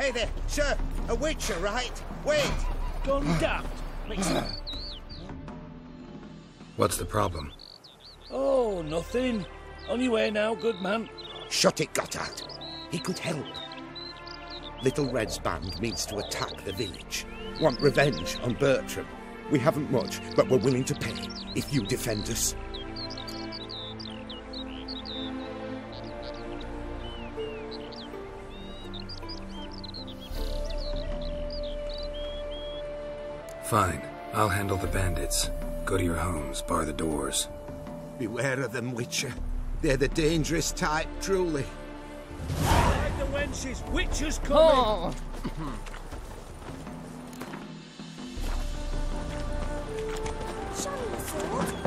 Hey there, sir. A witcher, right? Wait. Gone daft. What's the problem? Oh, nothing. On your way now, good man. Shut it, Gotthard. He could help. Little Red's band means to attack the village. Want revenge on Bertram. We haven't much, but we're willing to pay if you defend us. Fine. I'll handle the bandits. Go to your homes, bar the doors. Beware of them, Witcher. They're the dangerous type, truly. Like the wenches, Witcher's coming! Oh. Shiny sword.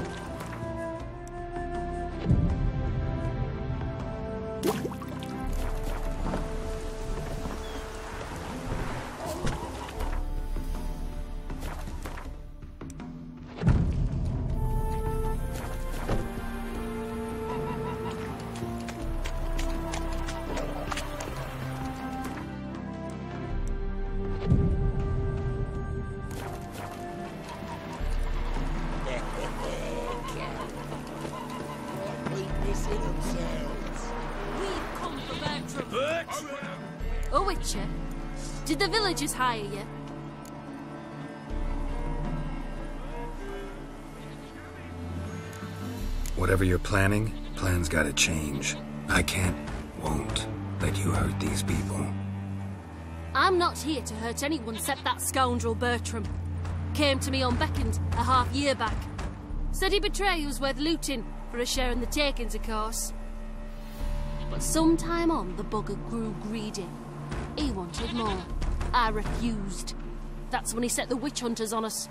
We've come for Bertram. Oh, Witcher, did the villagers hire you? Whatever you're planning, plans gotta change. I can't, won't, let you hurt these people. I'm not here to hurt anyone except that scoundrel Bertram. Came to me unbeckoned a half-year back. Said he'd betray who was worth looting, for a share in the takings, of course. But some time on, the bugger grew greedy. He wanted more. I refused. That's when he set the witch hunters on us.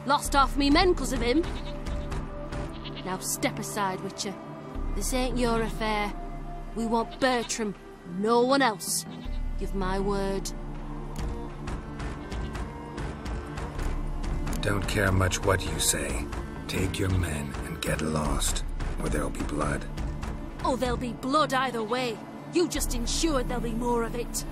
Lost half me men 'cause of him. Now step aside, Witcher. This ain't your affair. We want Bertram, no one else. Give my word. Don't care much what you say. Take your men and get lost, or there'll be blood. Oh, there'll be blood either way. You just ensured there'll be more of it.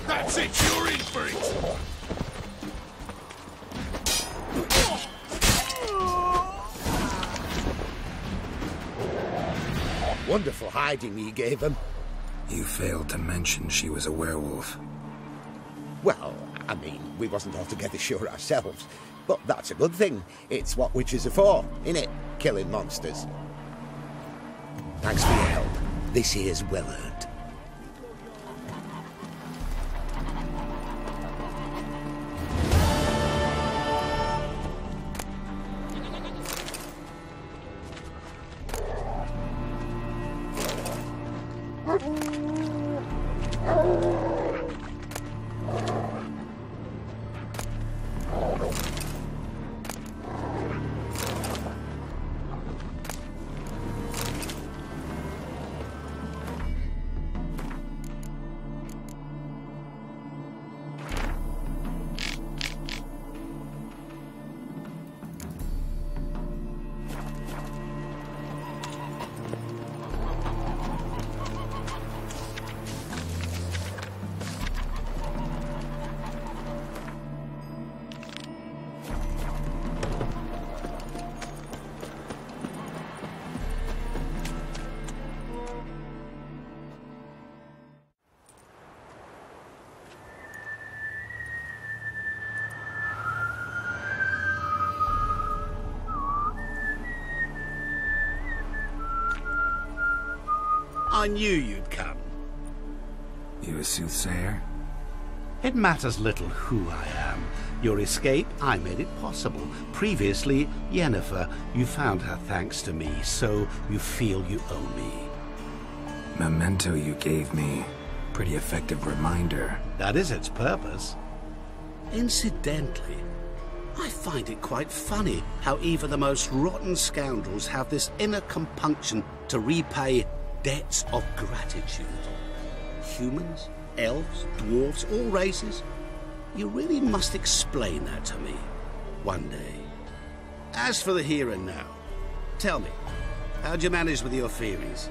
That's it, you're in for it! Wonderful hiding you gave him. You failed to mention she was a werewolf. Well, I mean, we wasn't altogether sure ourselves. But that's a good thing. It's what witches are for, innit? Killing monsters. Thanks for your help. This here's well earned. I knew you'd come. You a soothsayer? It matters little who I am. Your escape, I made it possible. Previously, Yennefer, you found her thanks to me, so you feel you owe me. Memento you gave me. Pretty effective reminder. That is its purpose. Incidentally, I find it quite funny how even the most rotten scoundrels have this inner compunction to repay debts of gratitude. Humans, elves, dwarves, all races. You really must explain that to me one day. As for the here and now, tell me, how'd you manage with your theories?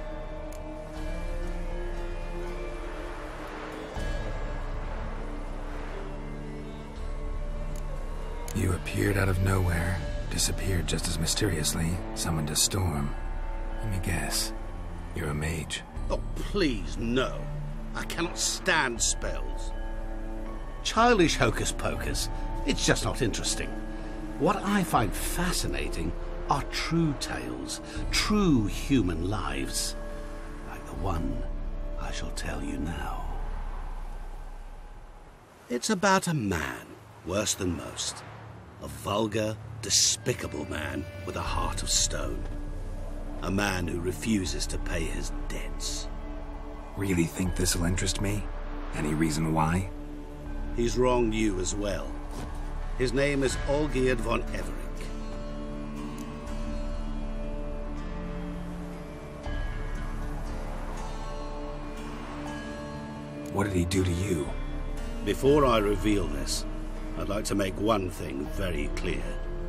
You appeared out of nowhere, disappeared just as mysteriously, summoned a storm. Let me guess. You're a mage. Oh, please, no. I cannot stand spells. Childish hocus-pocus. It's just not interesting. What I find fascinating are true tales, true human lives, like the one I shall tell you now. It's about a man, worse than most. A vulgar, despicable man with a heart of stone. A man who refuses to pay his debts. Really think this'll interest me? Any reason why? He's wronged you as well. His name is Olgierd von Everec. What did he do to you? Before I reveal this, I'd like to make one thing very clear.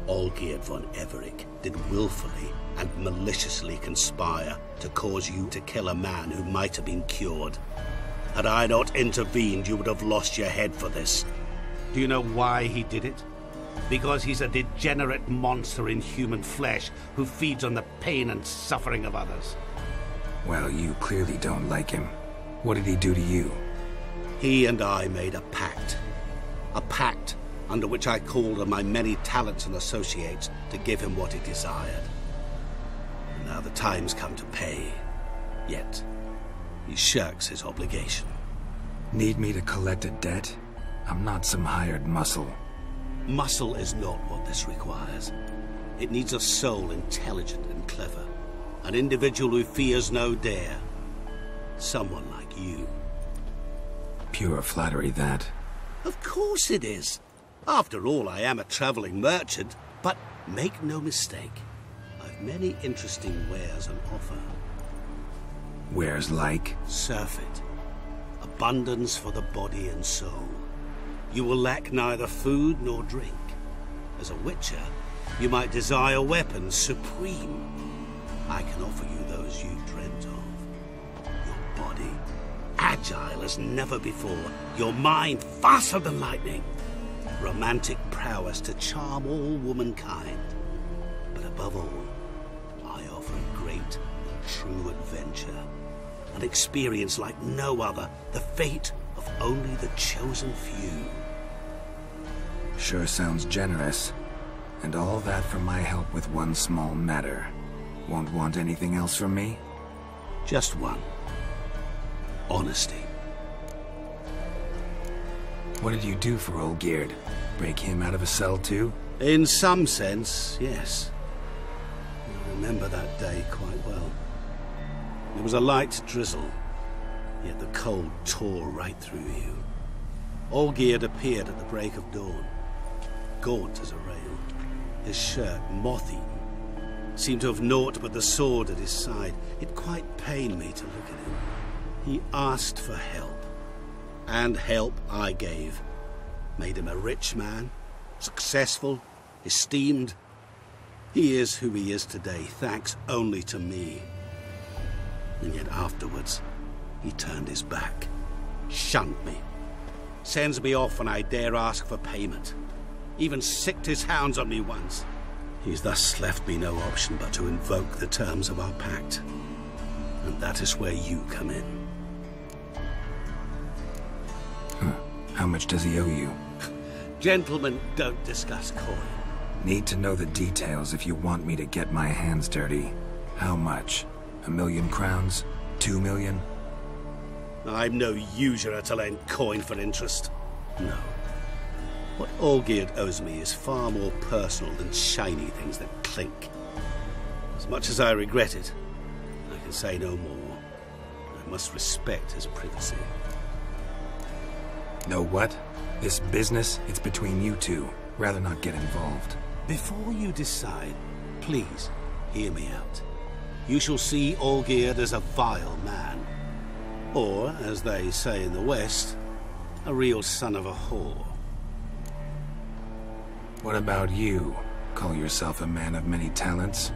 Olgierd von Everec did willfully and maliciously conspire to cause you to kill a man who might have been cured. Had I not intervened, you would have lost your head for this. Do you know why he did it? Because he's a degenerate monster in human flesh who feeds on the pain and suffering of others. Well, you clearly don't like him. What did he do to you? He and I made a pact. A pact under which I called on my many talents and associates to give him what he desired. And now the time's come to pay. Yet, he shirks his obligation. Need me to collect a debt? I'm not some hired muscle. Muscle is not what this requires. It needs a soul intelligent and clever. An individual who fears no dare. Someone like you. Pure flattery, that. Of course it is. After all, I am a traveling merchant, but make no mistake, I've many interesting wares on offer. Wares like? Surfeit. Abundance for the body and soul. You will lack neither food nor drink. As a witcher, you might desire weapons supreme. I can offer you those you dreamt of. Your body, agile as never before. Your mind, faster than lightning. Romantic prowess to charm all womankind. But above all, I offer a great, true adventure. An experience like no other. The fate of only the chosen few. Sure sounds generous. And all that for my help with one small matter. Won't want anything else from me? Just one. Honesty. What did you do for Olgierd? Break him out of a cell too? In some sense, yes. I remember that day quite well. It was a light drizzle, yet the cold tore right through you. Olgierd appeared at the break of dawn, gaunt as a rail, his shirt moth-eaten. Seemed to have naught but the sword at his side. It quite pained me to look at him. He asked for help, and help I gave. Made him a rich man, successful, esteemed. He is who he is today, thanks only to me. And yet afterwards, he turned his back, shunned me, sends me off when I dare ask for payment. Even sicked his hounds on me once. He's thus left me no option but to invoke the terms of our pact. And that is where you come in. How much does he owe you? Gentlemen don't discuss coin. Need to know the details if you want me to get my hands dirty. How much? 1,000,000 crowns? 2 million? I'm no usurer to lend coin for interest. No. What Olgierd owes me is far more personal than shiny things that clink. As much as I regret it, I can say no more. I must respect his privacy. Know what? This business, it's between you two. Rather not get involved. Before you decide, please hear me out. You shall see Olgierd as a vile man. Or, as they say in the West, a real son of a whore. What about you? Call yourself a man of many talents?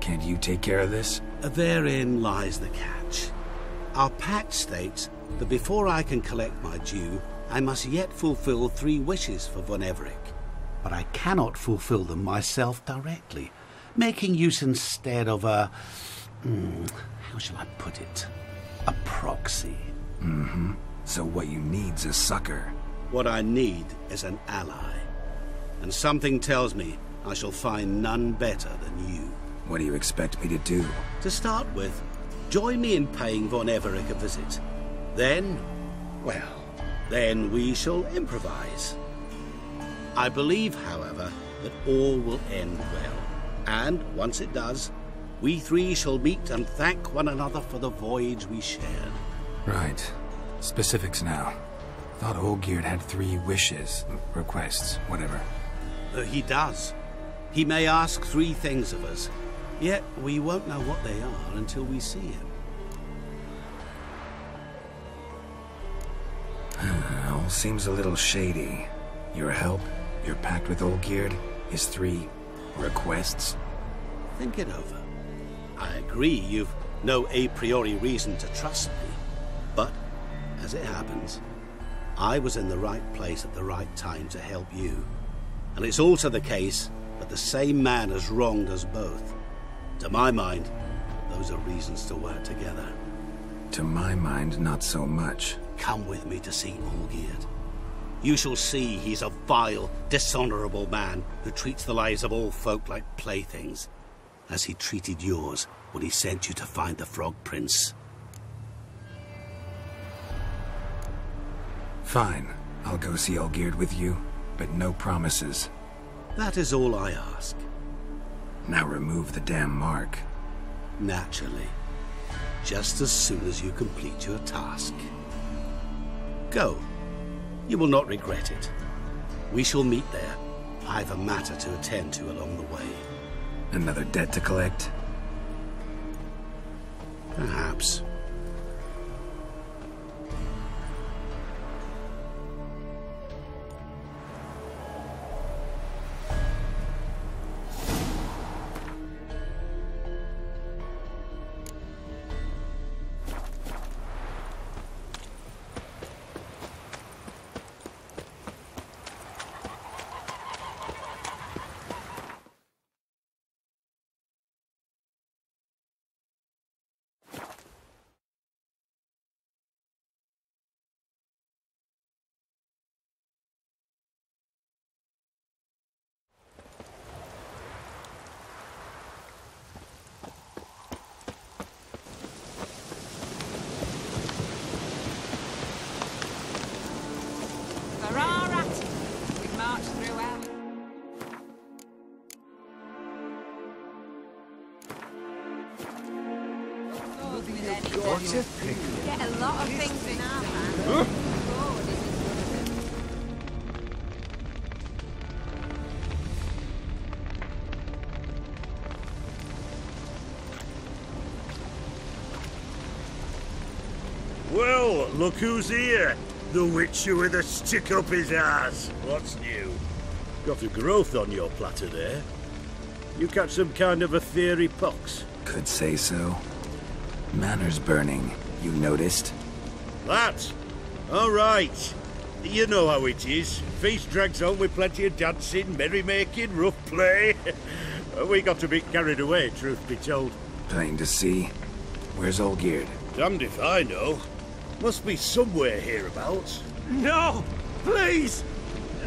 Can't you take care of this? Therein lies the catch. Our pact states that before I can collect my due, I must yet fulfill 3 wishes for Von Everec. But I cannot fulfill them myself directly, making use instead of a... how shall I put it? A proxy. Mm-hmm. So what you need's a sucker. What I need is an ally. And something tells me I shall find none better than you. What do you expect me to do? To start with, join me in paying Von Everec a visit. Then, well, then we shall improvise. I believe, however, that all will end well. And once it does, we 3 shall meet and thank one another for the voyage we shared. Right. Specifics now. Thought Olgierd had 3 wishes, requests, whatever. He does. He may ask 3 things of us, yet we won't know what they are until we see him. All seems a little shady. Your help, your pact with Olgierd, his 3 requests. Think it over. I agree you've no a priori reason to trust me, but, as it happens, I was in the right place at the right time to help you. And it's also the case that the same man has wronged us both. To my mind, those are reasons to work together. To my mind, not so much. Come with me to see Olgierd. You shall see he's a vile, dishonorable man who treats the lives of all folk like playthings, as he treated yours when he sent you to find the Frog Prince. Fine. I'll go see Olgierd with you, but no promises. That is all I ask. Now remove the damn mark. Naturally. Just as soon as you complete your task. Go. You will not regret it. We shall meet there. I have a matter to attend to along the way. Another debt to collect? Perhaps. Get a lot of things in our van. Well, look who's here. The Witcher with a stick up his ass. What's new? Got a growth on your platter there. You catch some kind of a theory pox? Could say so. Manners burning, you noticed? That? All right. You know how it is. Feast drags on with plenty of dancing, merrymaking, rough play. We got a bit carried away, truth be told. Plain to see. Where's Olgierd? Damned if I know. Must be somewhere hereabouts. No! Please!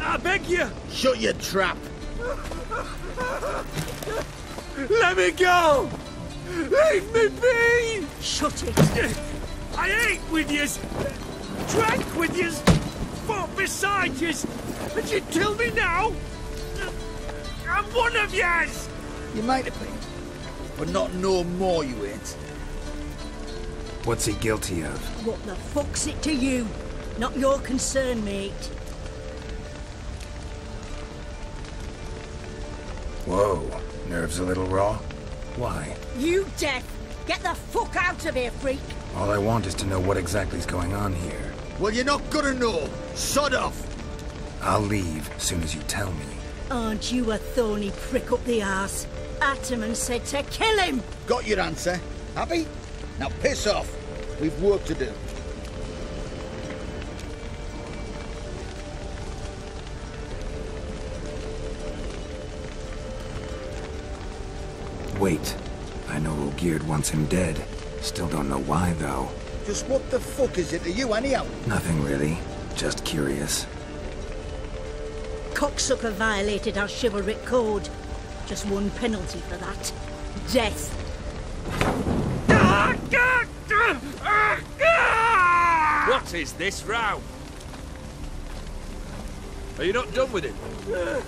I beg you! Shut your trap! Let me go! Leave me be! Shut it. I ate with yous, drank with yous, fought beside yous, And you tell me now? I'm one of yous! You might have been, but not no more you ain't. What's he guilty of? What the fuck's it to you? Not your concern, mate. Whoa, nerves a little raw? Why? You deaf! Get the fuck out of here, freak! All I want is to know what exactly is going on here. Well, you're not gonna know. Sod off! I'll leave as soon as you tell me. Aren't you a thorny prick up the arse? Ataman said to kill him! Got your answer. Happy? Now piss off. We've work to do. Wait. I know Ogierd wants him dead. Still don't know why, though. Just what the fuck is it to you, anyhow? Nothing really. Just curious. Cocksucker violated our chivalric code. Just one penalty for that. Death. What is this row? Are you not done with him?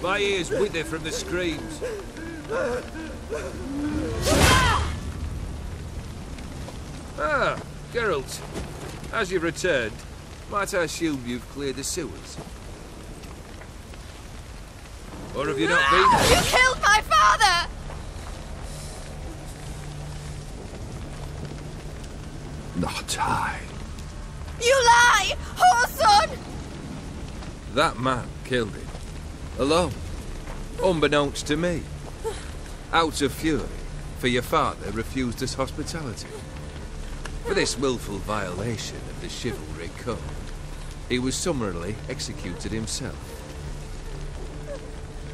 My ears wither from the screams. Ah, Geralt. As you've returned, might I assume you've cleared the sewers? Or have you not been there? You killed my father! Not I. You lie! Whoreson! That man killed him. Alone. Unbeknownst to me. Out of fury, for your father refused us hospitality. For this willful violation of the chivalry code, he was summarily executed himself.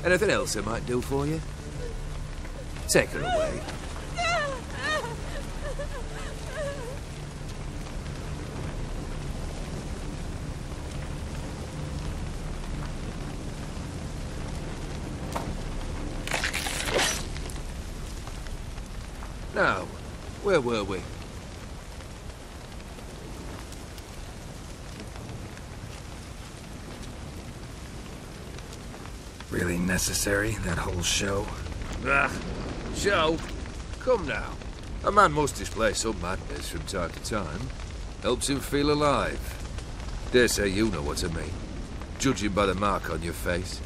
Anything else I might do for you? Take her away. Now, where were we? Really necessary, that whole show? Ah, show? Come now. A man must display some madness from time to time. Helps him feel alive. Dare say you know what I mean. Judging by the mark on your face.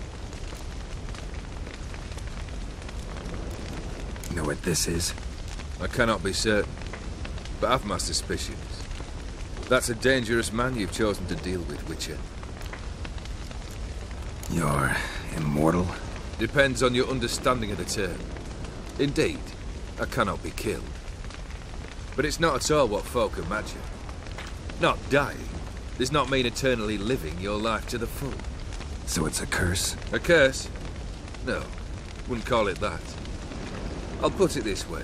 Know what this is? I cannot be certain, but I've my suspicions. That's a dangerous man you've chosen to deal with, Witcher. You're immortal? Depends on your understanding of the term. Indeed, I cannot be killed. But it's not at all what folk imagine. Not dying does not mean eternally living your life to the full. So it's a curse? A curse? No, wouldn't call it that. I'll put it this way.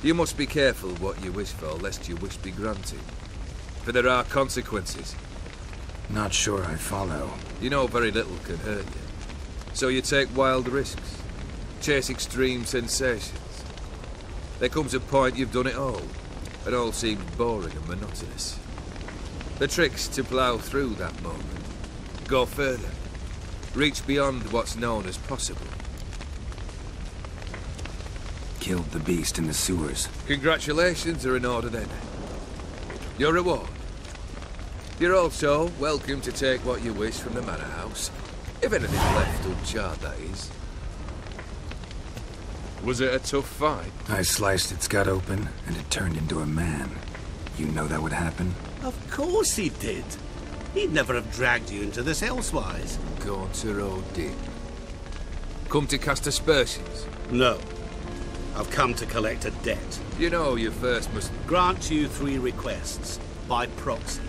You must be careful what you wish for, lest your wish be granted. For there are consequences. Not sure I follow. You know very little can hurt you. So you take wild risks. Chase extreme sensations. There comes a point you've done it all. It all seems boring and monotonous. The trick's to plough through that moment. Go further. Reach beyond what's known as possible. Killed the beast in the sewers. Congratulations are in order then. Your reward. You're also welcome to take what you wish from the manor house. If anything's left uncharred, that is. Was it a tough fight? I sliced its gut open, and it turned into a man. You know that would happen? Of course he did. He'd never have dragged you into this elsewise. Gauntero did. Come to cast aspersions? No. I've come to collect a debt. You know you first must... Grant you 3 requests, by proxy.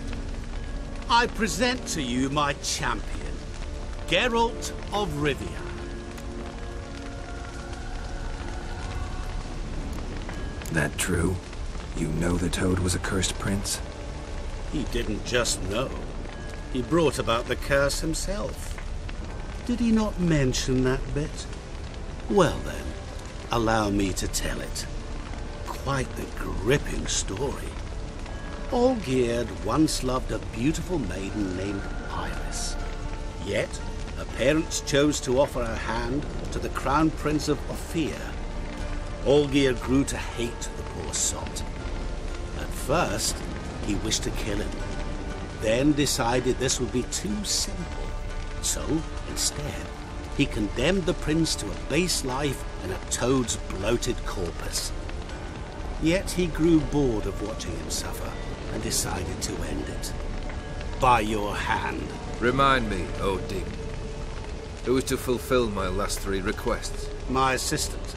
I present to you my champion, Geralt of Rivia. That true? You know the Toad was a cursed prince? He didn't just know. He brought about the curse himself. Did he not mention that bit? Well then, allow me to tell it. Quite the gripping story. Olgierd once loved a beautiful maiden named Iris. Yet, her parents chose to offer her hand to the Crown Prince of Ophir. Olgierd grew to hate the poor sot. At first, he wished to kill him, then decided this would be too simple. So, instead, he condemned the prince to a base life in a toad's bloated corpus. Yet he grew bored of watching him suffer and decided to end it. By your hand. Remind me, Odin, who is to fulfill my last 3 requests? My assistant,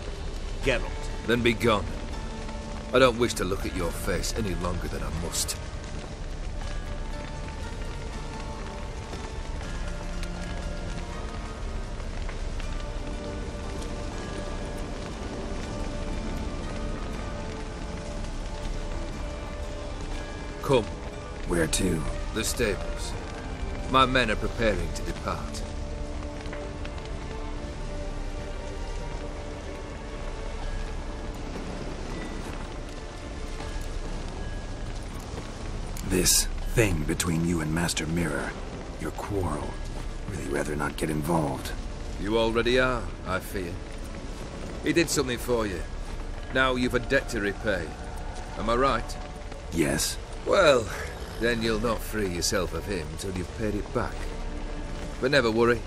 Geralt. Then be gone. I don't wish to look at your face any longer than I must. Come. Where to? The stables. My men are preparing to depart. This thing between you and Master Mirror, your quarrel, really rather not get involved. You already are, I fear. He did something for you. Now you've a debt to repay. Am I right? Yes. Well, then you'll not free yourself of him till you've paid it back. But never worry.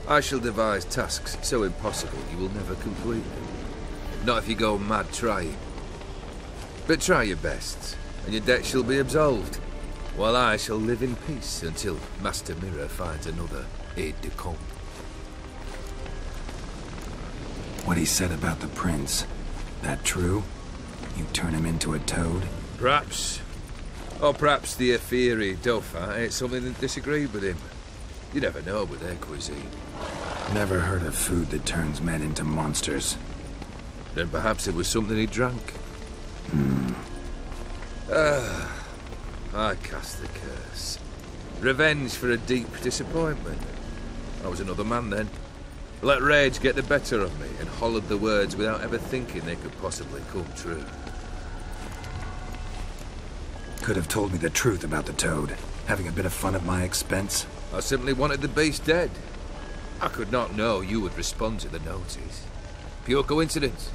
I shall devise tasks so impossible you will never complete them. Not if you go mad trying. But try your best, and your debt shall be absolved, while I shall live in peace until Master Mirror finds another aide-de-camp. What he said about the prince, that true? You turn him into a toad? Perhaps. Or perhaps the Aphiri Dauphin ate something that disagreed with him. You never know with their cuisine. Never heard of food that turns men into monsters. Then perhaps it was something he drank. I cast the curse. Revenge for a deep disappointment. I was another man then. Let rage get the better of me and hollered the words without ever thinking they could possibly come true. Could have told me the truth about the toad, having a bit of fun at my expense. I simply wanted the beast dead. I could not know you would respond to the notice. Pure coincidence.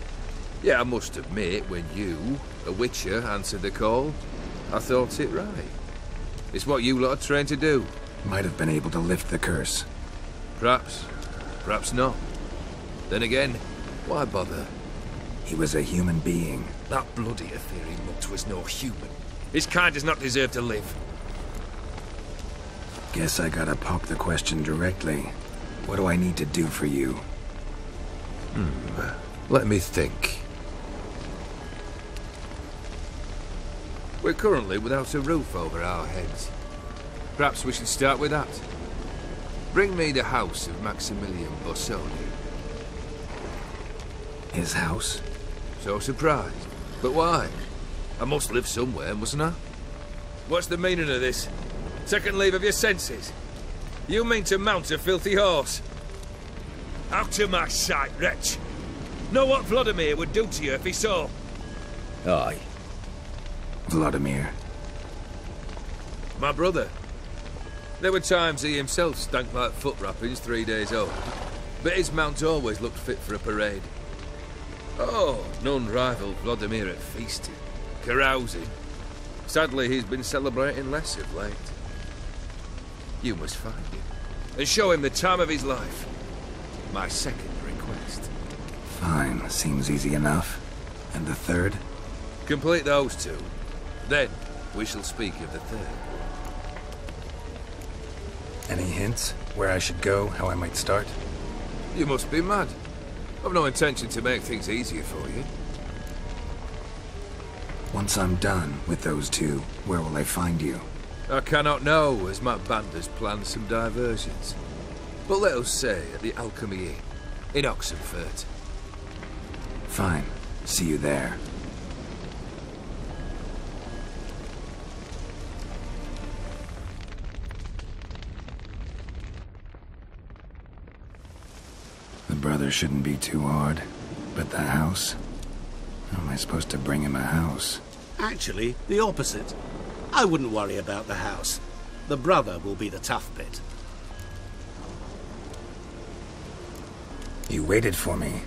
Yeah, I must admit, when you, a witcher, answered the call, I thought it right. It's what you lot are trained to do. Might have been able to lift the curse. Perhaps. Perhaps not. Then again, why bother? He was a human being. That bloody Aphiri mutt was no human. His kind does not deserve to live. Guess I gotta pop the question directly. What do I need to do for you? Let me think. We're currently without a roof over our heads. Perhaps we should start with that. Bring me the house of Maximilian Bossoni. His house? So surprised. But why? I must live somewhere, mustn't I? What's the meaning of this? Second leave of your senses? You mean to mount a filthy horse? Out of my sight, wretch! Know what Vladimir would do to you if he saw? Aye. Vladimir. My brother. There were times he himself stank like foot wrappings 3 days old. But his mount always looked fit for a parade. Oh, none rival Vladimir at feasting, carousing. Sadly, he's been celebrating less of late. You must find him, and show him the time of his life. My second request. Fine, seems easy enough. And the third? Complete those 2. Then, we shall speak of the third. Any hints? Where I should go? How I might start? You must be mad. I've no intention to make things easier for you. Once I'm done with those 2, where will I find you? I cannot know, as my band has planned some diversions. But let us say at the Alchemy Inn, in Oxenfurt. Fine. See you there. The brother shouldn't be too hard. But the house? How am I supposed to bring him a house? Actually, the opposite. I wouldn't worry about the house. The brother will be the tough bit. You waited for me.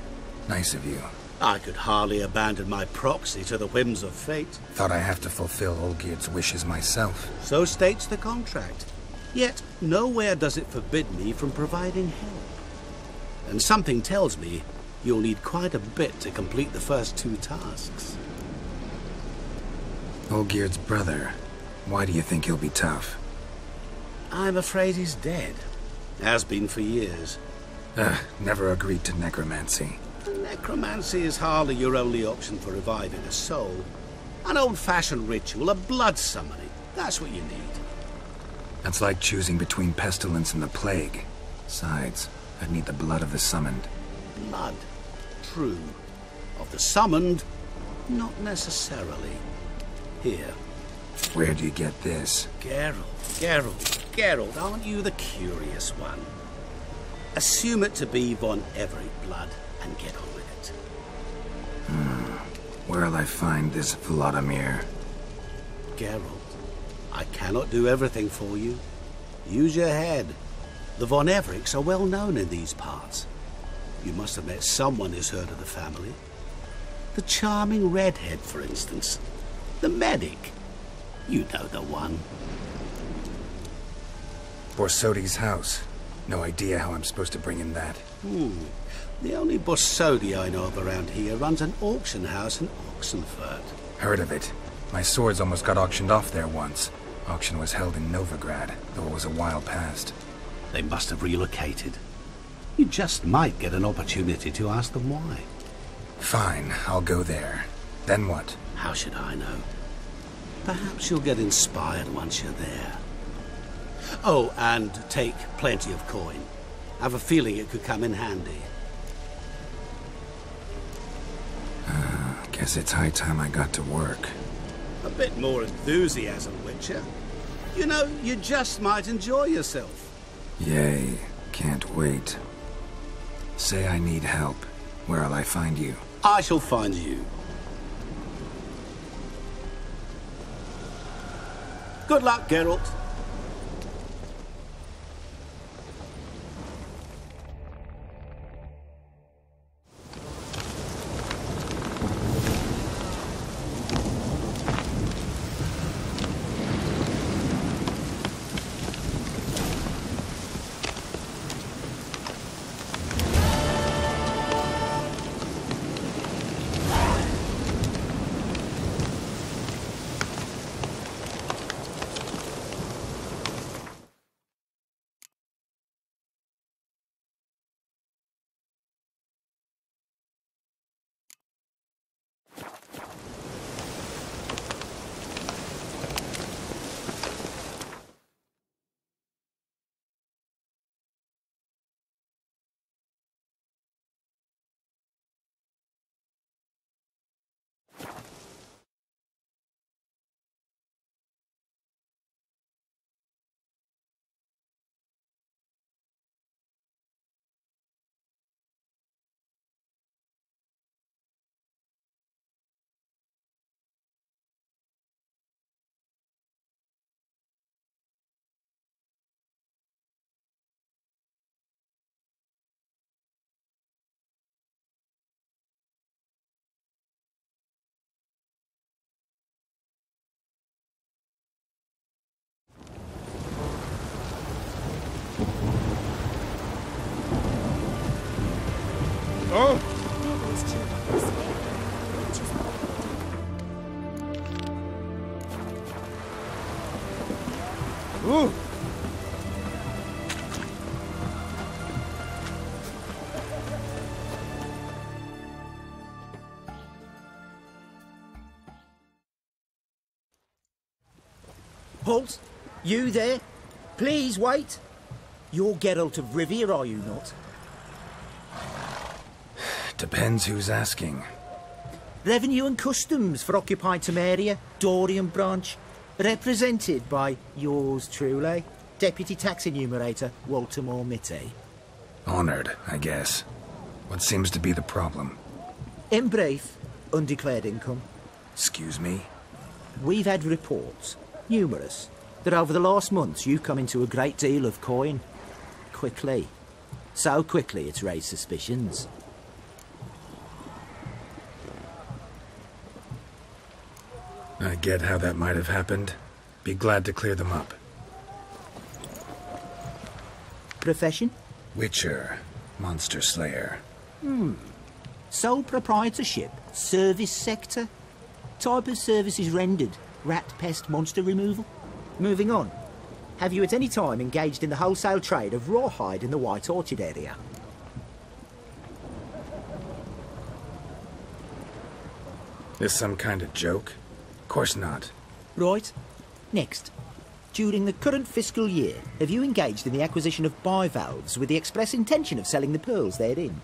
Nice of you. I could hardly abandon my proxy to the whims of fate. Thought I have to fulfill Olgierd's wishes myself. So states the contract. Yet, nowhere does it forbid me from providing help. And something tells me you'll need quite a bit to complete the first 2 tasks. Olgierd's brother. Why do you think he'll be tough? I'm afraid he's dead. Has been for years. Never agreed to necromancy. Necromancy is hardly your only option for reviving a soul. An old-fashioned ritual, a blood summoning. That's what you need. That's like choosing between pestilence and the plague. Besides, I'd need the blood of the summoned. Blood. True. Of the summoned, not necessarily. Here. Where'd you get this? Geralt, aren't you the curious one? Assume it to be von Everett blood and get on with it. Where'll I find this Vladimir? Geralt, I cannot do everything for you. Use your head. The von Evericks are well known in these parts. You must have met someone who's heard of the family. The charming redhead, for instance. The medic. You know the one. Borsodi's house. No idea how I'm supposed to bring in that. The only Borsodi I know of around here runs an auction house in Oxenfurt. Heard of it. My swords almost got auctioned off there once. Auction was held in Novigrad, though it was a while past. They must have relocated. You just might get an opportunity to ask them why. Fine, I'll go there. Then what? How should I know? Perhaps you'll get inspired once you're there. Oh, and take plenty of coin. I have a feeling it could come in handy. Guess it's high time I got to work. A bit more enthusiasm, Witcher. You know, you just might enjoy yourself. Yay, can't wait. Say I need help. Where'll I find you? I shall find you. Good luck, Geralt. Oh! Ooh! Halt! You there? Please wait. You're Geralt of Rivia, are you not? Depends who's asking. Revenue and Customs for occupied Temeria, Dorian branch, represented by yours truly, Deputy Tax Enumerator Walter Mitty. Honored, I guess. What seems to be the problem? In brief, undeclared income. Excuse me? We've had reports, numerous, that over the last months you've come into a great deal of coin. Quickly. So quickly it's raised suspicions. I get how that might have happened. Be glad to clear them up. Profession? Witcher. Monster Slayer. Sole proprietorship? Service sector? Type of services rendered? Rat, pest, monster removal? Moving on. Have you at any time engaged in the wholesale trade of rawhide in the White Orchard area? This some kind of joke? Of course not. Right. Next. During the current fiscal year, have you engaged in the acquisition of bivalves with the express intention of selling the pearls therein?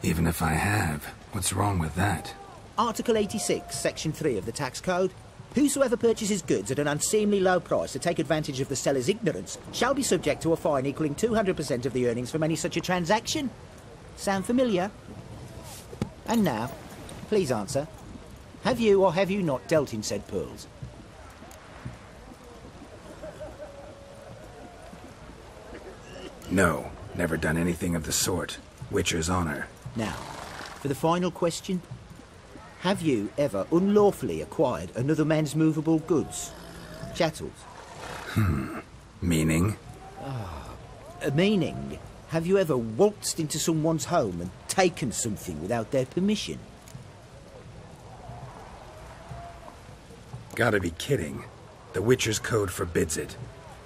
Even if I have, what's wrong with that? Article 86, Section 3 of the Tax Code. Whosoever purchases goods at an unseemly low price to take advantage of the seller's ignorance shall be subject to a fine equaling 200% of the earnings from any such a transaction. Sound familiar? And now, please answer. Have you or have you not dealt in said pearls? No, never done anything of the sort. Witcher's honor. Now, for the final question. Have you ever unlawfully acquired another man's movable goods? Chattels? Meaning? Meaning, have you ever waltzed into someone's home and taken something without their permission? Gotta be kidding. The Witcher's code forbids it.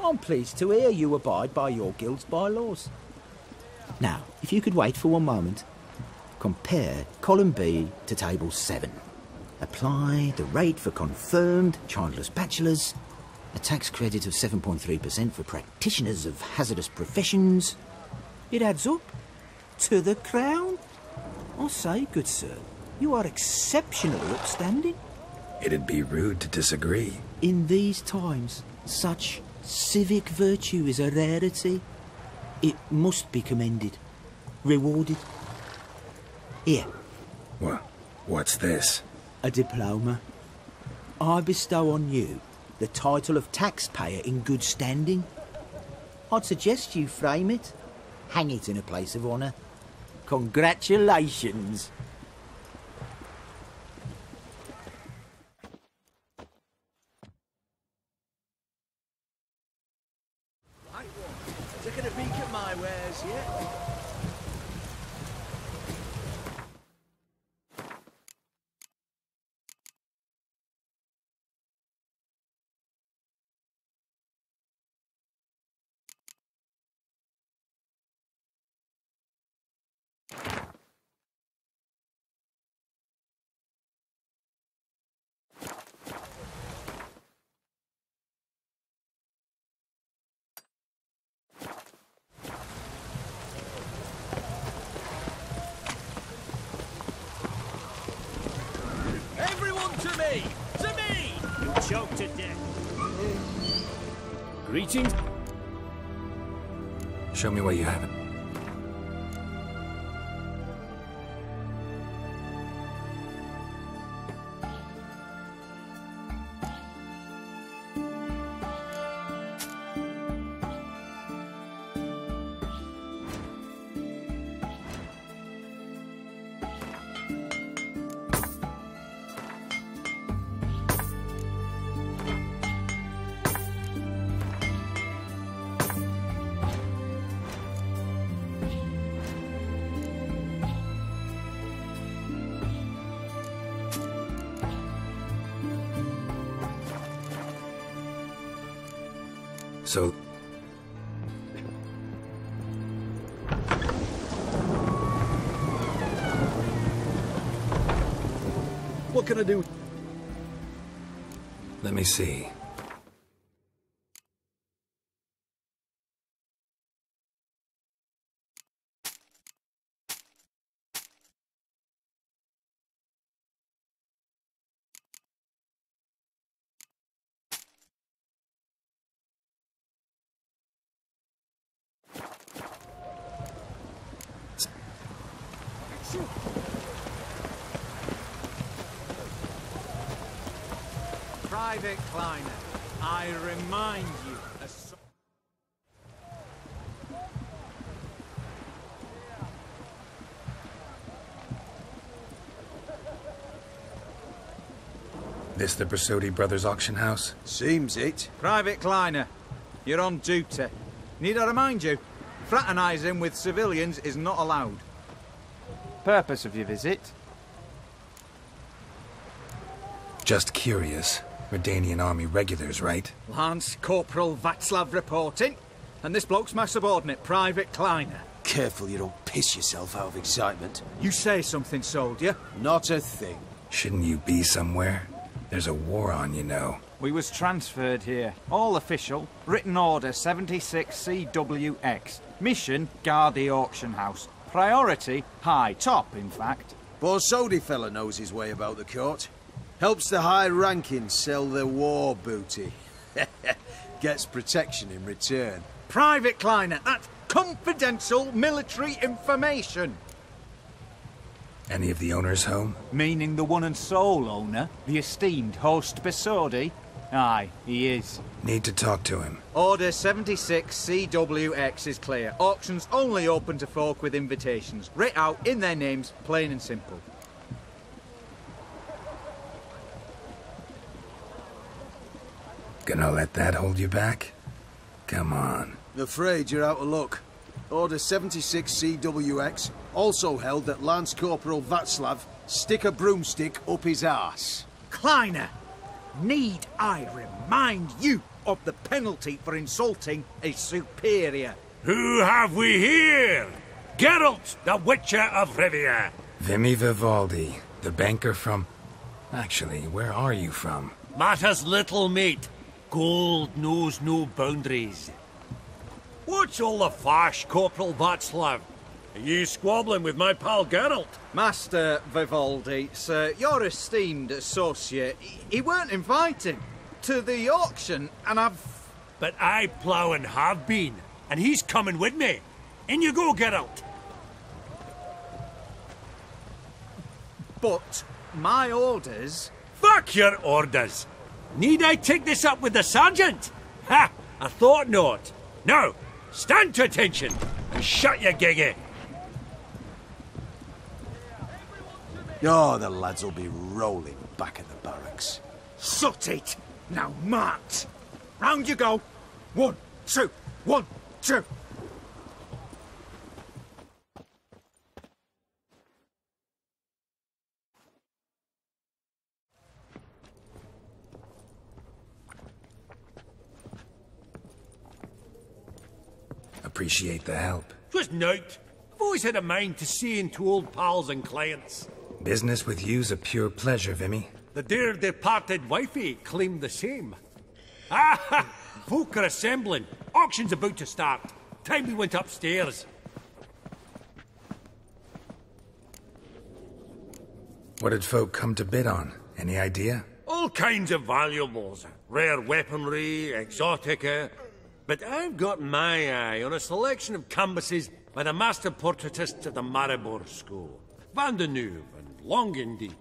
I'm pleased to hear you abide by your guild's bylaws. Now, if you could wait for one moment, compare column B to table 7. Apply the rate for confirmed childless bachelors, a tax credit of 7.3% for practitioners of hazardous professions. It adds up to the crown. I say, good sir, you are exceptionally upstanding. It'd be rude to disagree. In these times, such civic virtue is a rarity. It must be commended, rewarded. Here. What's this? A diploma. I bestow on you the title of taxpayer in good standing. I'd suggest you frame it, hang it in a place of honour. Congratulations. Taking a peek at my wares yet? To me! To me! You choke to death. Greetings. Show me what you have. So... What can I do? let me see. Private Kleiner, I remind you. This the Bersodi Brothers auction house? Seems it. Private Kleiner, you're on duty. Need I remind you, fraternising with civilians is not allowed. Purpose of your visit? Just curious. Redanian army regulars, right? Lance Corporal Václav reporting. And this bloke's my subordinate, Private Kleiner. Careful you don't piss yourself out of excitement. You say something, soldier? Not a thing. Shouldn't you be somewhere? There's a war on, you know. We was transferred here. All official. Written order 76 CWX. Mission, guard the auction house. Priority, high. Top, in fact. Borsodi fella knows his way about the court. Helps the high-rankings sell their war booty. Gets protection in return. Private Kleiner, that's confidential military information. Any of the owners home? Meaning the one and sole owner, the esteemed host Bersodi? Aye, he is. Need to talk to him. Order 76 CWX is clear. Auctions only open to folk with invitations. Writ out in their names, plain and simple. Gonna let that hold you back? Come on. I'm afraid you're out of luck. Order 76 CWX, also held that Lance Corporal Václav stick a broomstick up his arse. Kleiner, need I remind you of the penalty for insulting a superior? Who have we here? Geralt, the Witcher of Rivia. Vimy Vivaldi, the banker from... Actually, where are you from? Matters little, mate. Gold knows no boundaries. What's all the fash, Corporal Václav? Are you squabbling with my pal Geralt? Master Vivaldi, sir, your esteemed associate, he weren't invited to the auction, and I've... But I plough and have been, and he's coming with me. In you go, Geralt. But my orders... Fuck your orders. Need I take this up with the sergeant? Ha! I thought not. Now, stand to attention and shut your giggy. Oh, the lads will be rolling back at the barracks. Sut it! Now march! Round you go! 1, 2, 1, 2! Appreciate the help. Just note, I've always had a mind to seeing to old pals and clients. Business with you's a pure pleasure, Vimy. The dear departed wifey claimed the same. Ah! Folk are assembling. Auction's about to start. Time we went upstairs. What did folk come to bid on? Any idea? All kinds of valuables. Rare weaponry, exotica. But I've got my eye on a selection of canvases by the master portraitists at the Maribor School. Van de Neuve and Longendijk.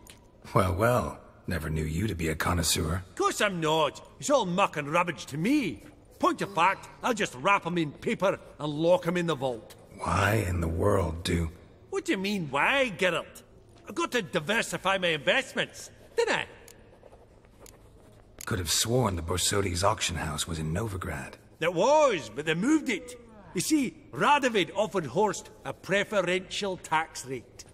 Well, well. Never knew you to be a connoisseur. Of course I'm not. It's all muck and rubbish to me. Point of fact, I'll just wrap 'em in paper and lock 'em in the vault. Why in the world do... What do you mean, why, Geralt? I've got to diversify my investments, didn't I? Could have sworn the Borsodi's auction house was in Novigrad. It was, but they moved it. You see, Radovid offered Horst a preferential tax rate.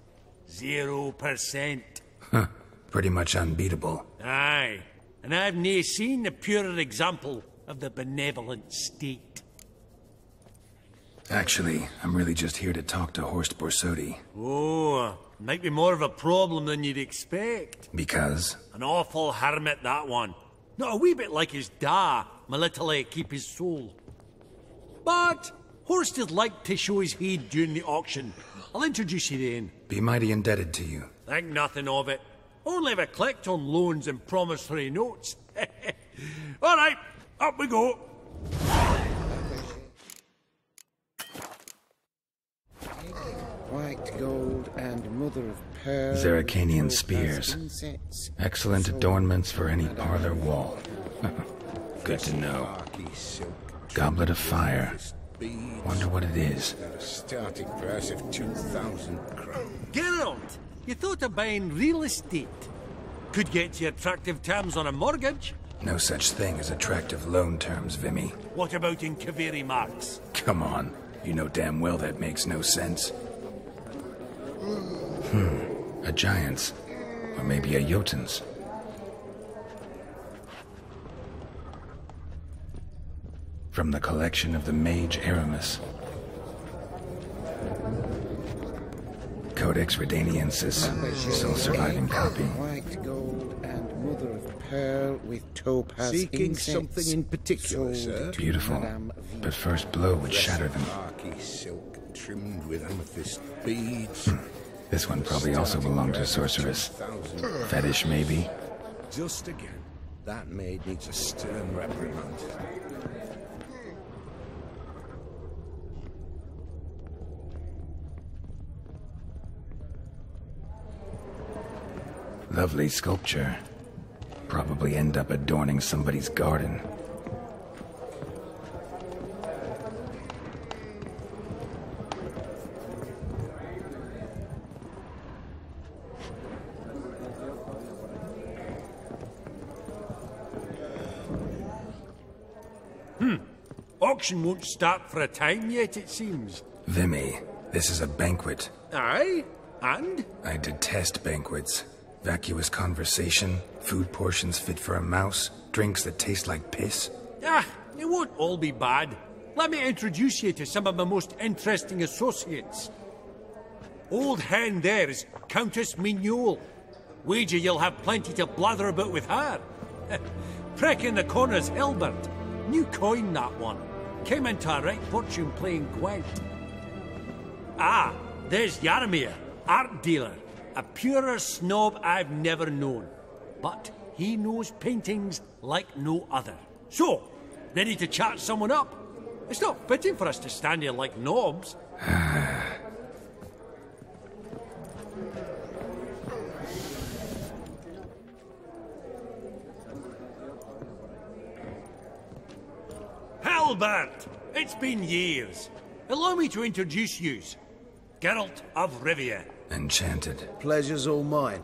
0%. Huh. Pretty much unbeatable. Aye. And I've nae seen a purer example of the benevolent state. Actually, I'm really just here to talk to Horst Borsodi. Oh, might be more of a problem than you'd expect. Because? An awful hermit, that one. Not a wee bit like his da, my little keep his soul. But Horst is like to show his head during the auction. I'll introduce you then. Be mighty indebted to you. Think nothing of it. Only if I collect on loans and promissory notes. All right, up we go. White gold and mother of pearl. Zeracanian spears. Excellent adornments for any parlor wall. Good to know. Goblet of fire. Wonder what it is. Starting price of 2,000 crowns. Geralt, you thought of buying real estate? Could get you attractive terms on a mortgage. No such thing as attractive loan terms, Vimy. What about in Kaveri marks? Come on. You know damn well that makes no sense. A giant's. Or maybe a Jotun's. From the collection of the mage Aramis. Codex Redaniensis, sole surviving copy. White gold and mother of pearl with topaz Seeking incense. something in particular, sir? Beautiful, but first blow would shatter them. Arky silk trimmed with amethyst beads. This one probably also belonged to sorceress. Fetish, maybe? Just again. That maid needs a stern reprimand. Lovely sculpture. Probably end up adorning somebody's garden. Auction won't start for a time yet, it seems. Vimy, this is a banquet. Aye? And? I detest banquets. Vacuous conversation, food portions fit for a mouse, drinks that taste like piss. Ah, it won't all be bad. Let me introduce you to some of my most interesting associates. Old hen there is Countess Mignole. Wager you'll have plenty to blather about with her. Prick in the corner's Hilbert. New coin, that one. Came into a right fortune playing Gwent. Ah, there's Yaromir, art dealer. A purer snob I've never known. But he knows paintings like no other. So, ready to chat someone up? It's not fitting for us to stand here like knobs. Albert! It's been years. Allow me to introduce yous. Geralt of Rivia. Enchanted. Pleasure's all mine.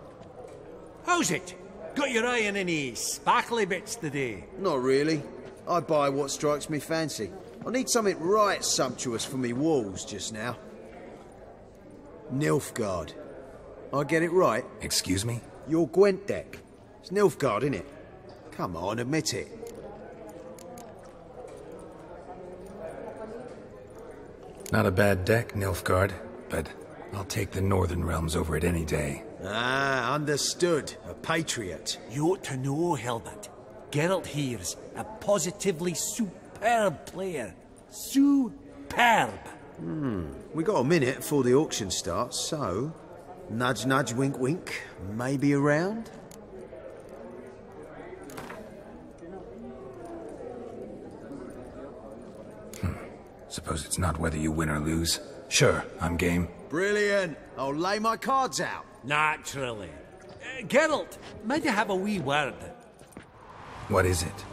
How's it? Got your eye on any sparkly bits today? Not really. I buy what strikes me fancy. I need something right sumptuous for me walls just now. Nilfgaard. I get it right? Excuse me? Your Gwent deck. It's Nilfgaard, innit? Come on, admit it. Not a bad deck, Nilfgaard, but I'll take the Northern Realms over it any day. Ah, understood. A patriot. You ought to know, Hilbert. Geralt here's a positively superb player. Superb. We got a minute before the auction starts, so... Nudge, nudge, wink, wink. Maybe around? Suppose it's not whether you win or lose. Sure, I'm game. Brilliant. I'll lay my cards out. Naturally. Geralt, might I have a wee word? What is it?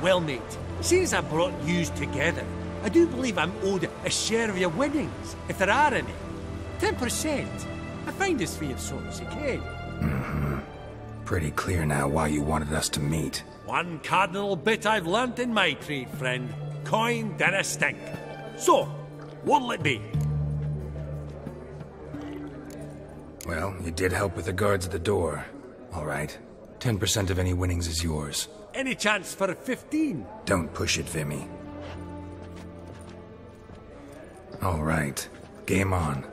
Well, mate, seeing as I brought yous together, I do believe I'm owed a share of your winnings, if there are any. 10%. I find as free of sort as you can. Pretty clear now why you wanted us to meet. One cardinal bit I've learnt in my trade, friend. Coin dinna stink. So, what'll it be? Well, you did help with the guards at the door. All right. 10% of any winnings is yours. Any chance for 15? Don't push it, Vimy. All right. Game on.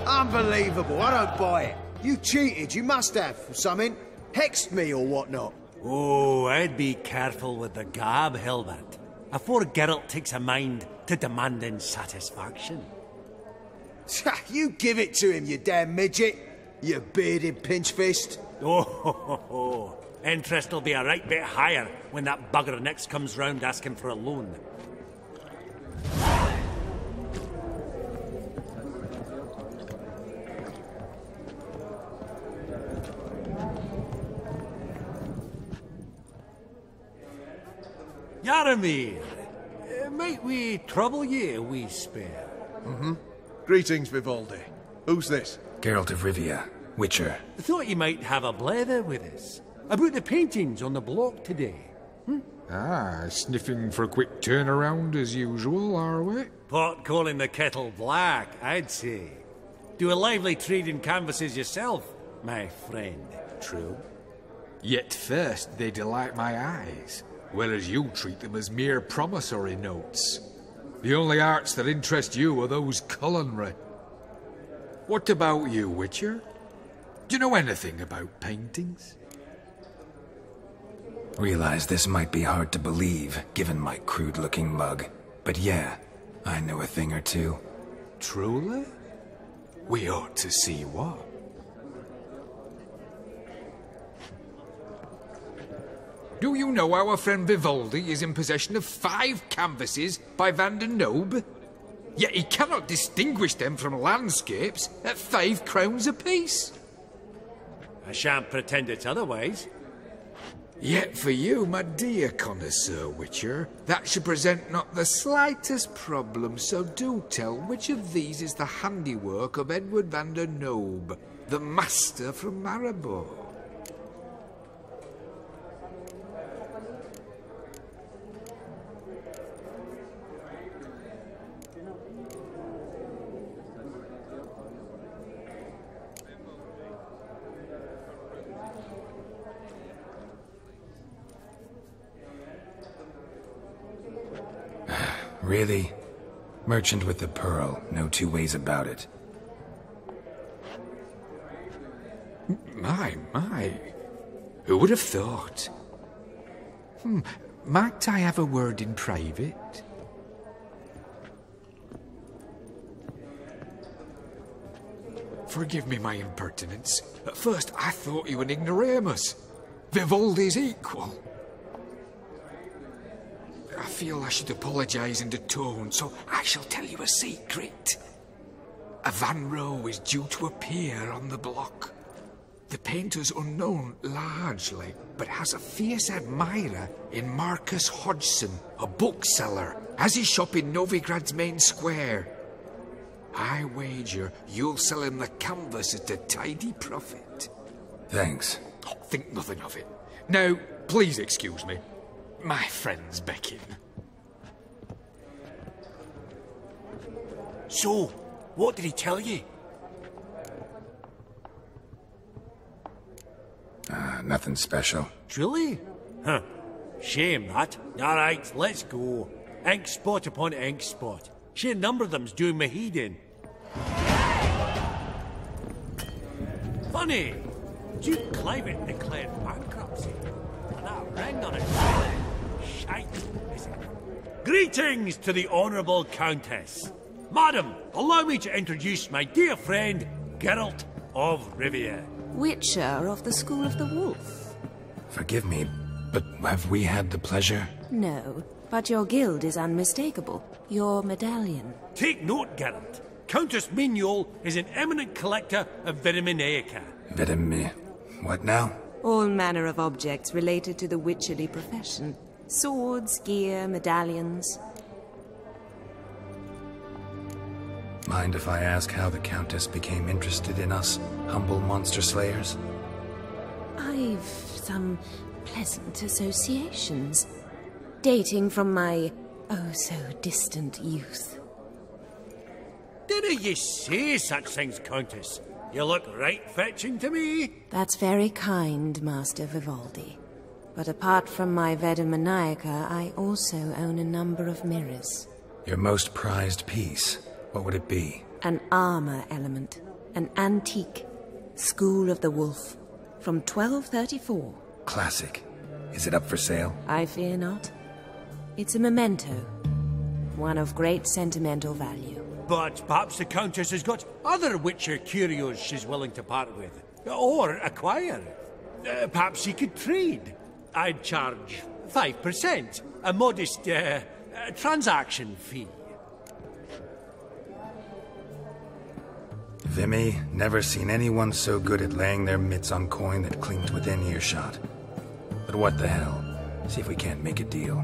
Unbelievable, I don't buy it. You cheated, you must have, or something. Hexed me or whatnot. Oh, I'd be careful with the gab, Hilbert. Afore Geralt takes a mind to demanding satisfaction. You give it to him, you damn midget. You bearded pinchfist. Oh, interest will be a right bit higher when that bugger next comes round asking for a loan. Yaramir, might we trouble ye a wee spare? Greetings, Vivaldi. Who's this? Geralt of Rivia, Witcher. I thought you might have a blather with us. About the paintings on the block today. Ah, sniffing for a quick turnaround as usual, are we? Pot calling the kettle black, I'd say. Do a lively trade in canvases yourself, my friend. True. Yet first they delight my eyes, whereas you treat them as mere promissory notes. The only arts that interest you are those culinary. What about you, Witcher? Do you know anything about paintings? Realize this might be hard to believe, given my crude-looking mug. But yeah, I know a thing or two. Truly? We ought to see what. Do you know our friend Vivaldi is in possession of 5 canvases by Van der Nobe? Yet he cannot distinguish them from landscapes at 5 crowns apiece. I shan't pretend it's otherwise. Yet for you, my dear connoisseur Witcher, that should present not the slightest problem, so do tell which of these is the handiwork of Edward van der Nobe, the master from Maribor. Really? Merchant with the pearl, no two ways about it. My. Who would have thought? Might I have a word in private? Forgive me my impertinence. At first I thought you an ignoramus. Vivaldi's equal. I feel I should apologise in the tone, so I shall tell you a secret. A Van Row is due to appear on the block. The painter's unknown, largely, but has a fierce admirer in Marcus Hodgson, a bookseller, has his shop in Novigrad's main square. I wager you'll sell him the canvas at a tidy profit. Thanks. Oh, think nothing of it. Now, please excuse me. My friend's beckon. So, what did he tell you? Nothing special. Truly? Huh. Shame that. Alright, let's go. Ink spot upon ink spot. Sheer number of them's doing me heed in. Funny! Duke Cliven declared bankruptcy. And that ring on it. Shite, is it? Greetings to the Honourable Countess. Madam, allow me to introduce my dear friend, Geralt of Rivia. Witcher of the School of the Wolf. Forgive me, but have we had the pleasure? No, but your guild is unmistakable. Your medallion. Take note, Geralt. Countess Mignol is an eminent collector of Vitaminaica. What now? All manner of objects related to the witcherly profession. Swords, gear, medallions. Mind if I ask how the Countess became interested in us, humble monster slayers? I've some pleasant associations, dating from my oh-so-distant youth. Dinna ye say such things, Countess? You look right fetching to me. That's very kind, Master Vivaldi. But apart from my Vitaminaica, I also own a number of mirrors. Your most prized piece, what would it be? An armor element. An antique. School of the Wolf. From 1234. Classic. Is it up for sale? I fear not. It's a memento. One of great sentimental value. But perhaps the Countess has got other Witcher curios she's willing to part with. Or acquire. Perhaps you could trade. I'd charge 5%. A modest, transaction fee. Vimy, never seen anyone so good at laying their mitts on coin that clinged within earshot. But what the hell? See if we can't make a deal.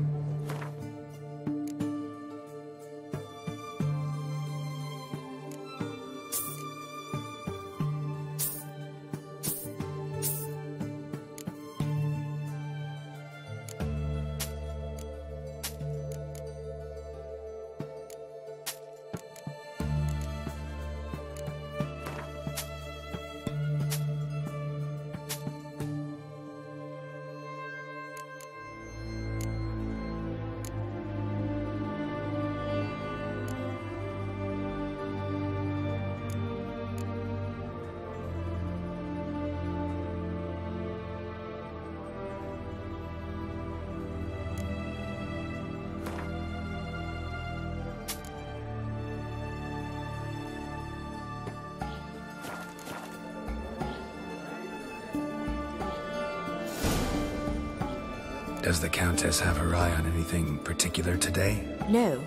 Does the Countess have her eye on anything particular today? No,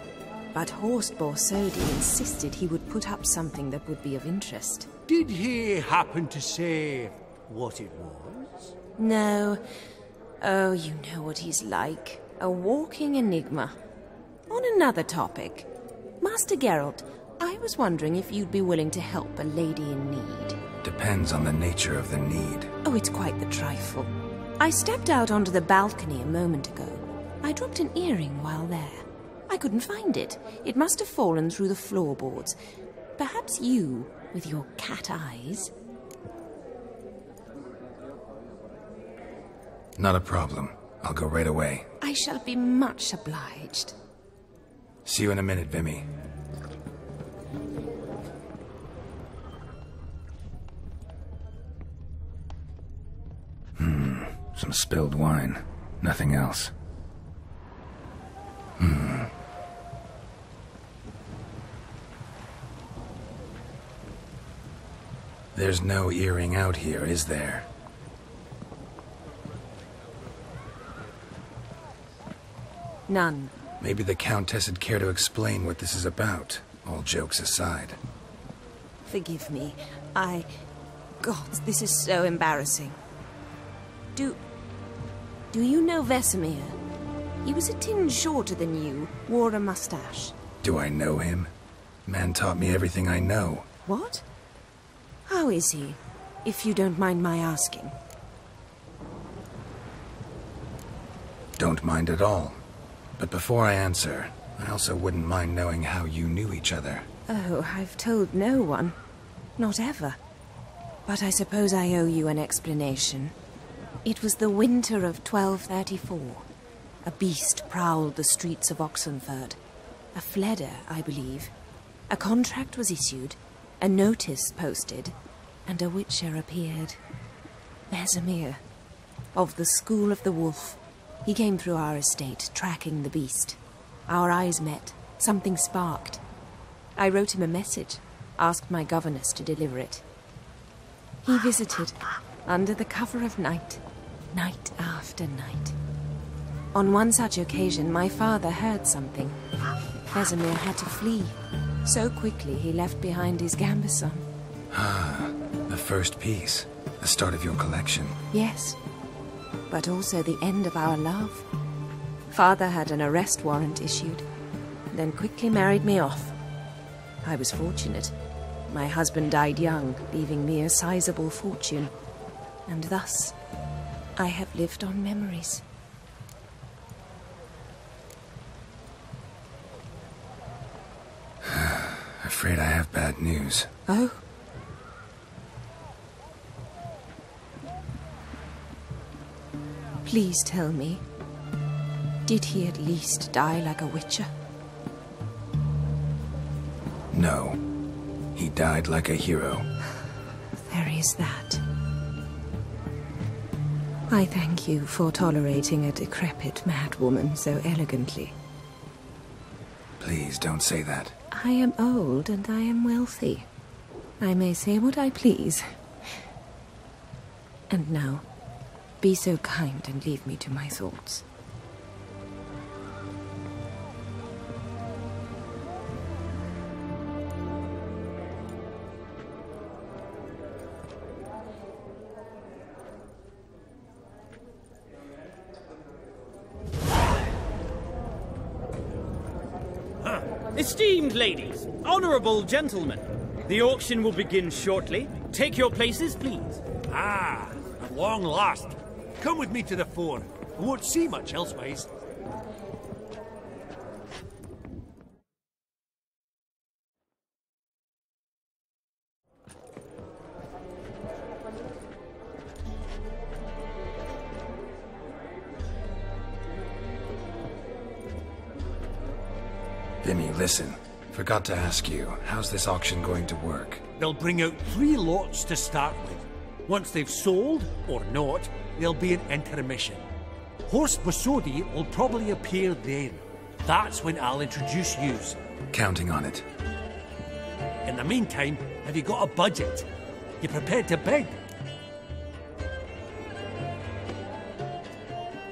but Horst Borsodi insisted he would put up something that would be of interest. Did he happen to say what it was? No. Oh, you know what he's like. A walking enigma. On another topic. Master Geralt, I was wondering if you'd be willing to help a lady in need. Depends on the nature of the need. Oh, it's quite the trifle. I stepped out onto the balcony a moment ago. I dropped an earring while there. I couldn't find it. It must have fallen through the floorboards. Perhaps you, with your cat eyes... Not a problem. I'll go right away. I shall be much obliged. See you in a minute, Vimy. Some spilled wine. Nothing else. There's no earring out here, is there? None. Maybe the Countess would care to explain what this is about, all jokes aside. Forgive me. God, this is so embarrassing. Do you know Vesemir? He was a tinge shorter than you, wore a mustache. Do I know him? Man taught me everything I know. What? How is he, if you don't mind my asking? Don't mind at all. But before I answer, I also wouldn't mind knowing how you knew each other. Oh, I've told no one. Not ever. But I suppose I owe you an explanation. It was the winter of 1234. A beast prowled the streets of Oxenford. A fledder, I believe. A contract was issued, a notice posted, and a witcher appeared. Vesemir, of the School of the Wolf. He came through our estate, tracking the beast. Our eyes met. Something sparked. I wrote him a message, asked my governess to deliver it. He visited, under the cover of night, night after night. On one such occasion, my father heard something. Vesemir had to flee. So quickly he left behind his gambeson. Ah, the first piece. The start of your collection. Yes, but also the end of our love. Father had an arrest warrant issued, then quickly married me off. I was fortunate. My husband died young, leaving me a sizable fortune. And thus, I have lived on memories. Afraid I have bad news. Oh? Please tell me, did he at least die like a witcher? No. He died like a hero. There is that. I thank you for tolerating a decrepit madwoman so elegantly. Please don't say that. I am old and I am wealthy. I may say what I please. And now, be so kind and leave me to my thoughts. Esteemed ladies, honorable gentlemen, the auction will begin shortly. Take your places, please. Ah, at long last. Come with me to the fore. I won't see much elsewise. Vinny, listen. Forgot to ask you, how's this auction going to work? They'll bring out 3 lots to start with. Once they've sold, or not, there'll be an intermission. Horst Bosodi will probably appear then. That's when I'll introduce yous. Counting on it. In the meantime, have you got a budget? You prepared to bid?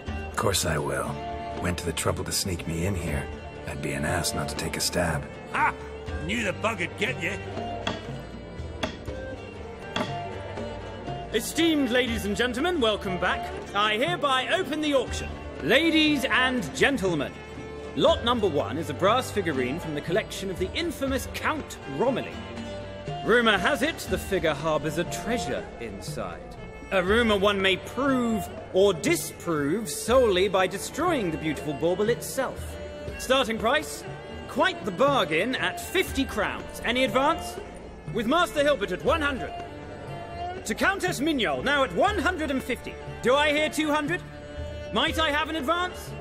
Of course I will. Went to the trouble to sneak me in here. I'd be an ass not to take a stab. Ha! Knew the bug would get you. Esteemed ladies and gentlemen, welcome back. I hereby open the auction. Ladies and gentlemen, lot number 1 is a brass figurine from the collection of the infamous Count Romilly. Rumour has it the figure harbours a treasure inside. A rumour one may prove or disprove solely by destroying the beautiful bauble itself. Starting price? Quite the bargain at 50 crowns. Any advance? With Master Hilbert at 100. To Countess Mignol, now at 150. Do I hear 200? Might I have an advance?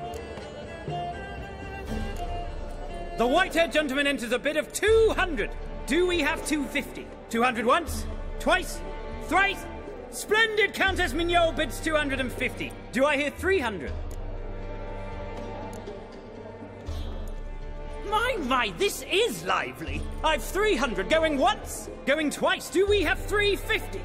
The white-haired gentleman enters a bid of 200. Do we have 250? 200 once? Twice? Thrice? Splendid! Countess Mignol bids 250. Do I hear 300? My, this is lively. I've 300 going once, going twice. Do we have 350?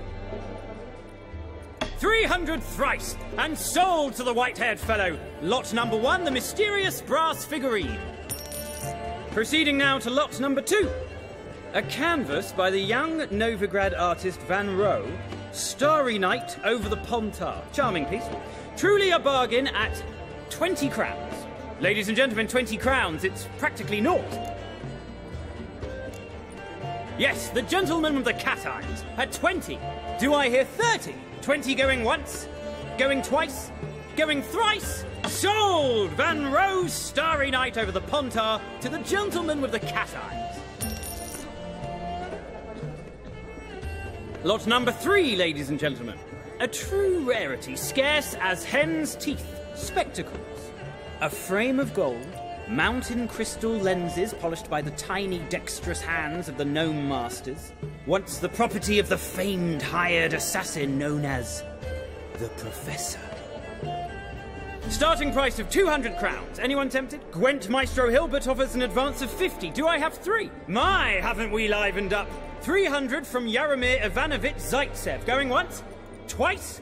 300 thrice, and sold to the white-haired fellow. Lot number 1, the mysterious brass figurine. Proceeding now to lot number 2. A canvas by the young Novigrad artist Van Rohe, Starry Night over the Pontar. Charming piece. Truly a bargain at 20 crowns. Ladies and gentlemen, 20 crowns, it's practically naught. Yes, the gentleman with the cat eyes at 20. Do I hear 30? 20 going once, going twice, going thrice. Sold! Van Rohe's Starry Night over the Pontar to the gentleman with the cat eyes. Lot number 3, ladies and gentlemen. A true rarity, scarce as hen's teeth. Spectacles. A frame of gold, mountain crystal lenses polished by the tiny, dexterous hands of the gnome masters. Once the property of the famed hired assassin known as the Professor. Starting price of 200 crowns. Anyone tempted? Gwent Maestro Hilbert offers an advance of 50. Do I have 3? My, haven't we livened up? 300 from Yaromir Ivanovich Zaitsev. Going once? Twice?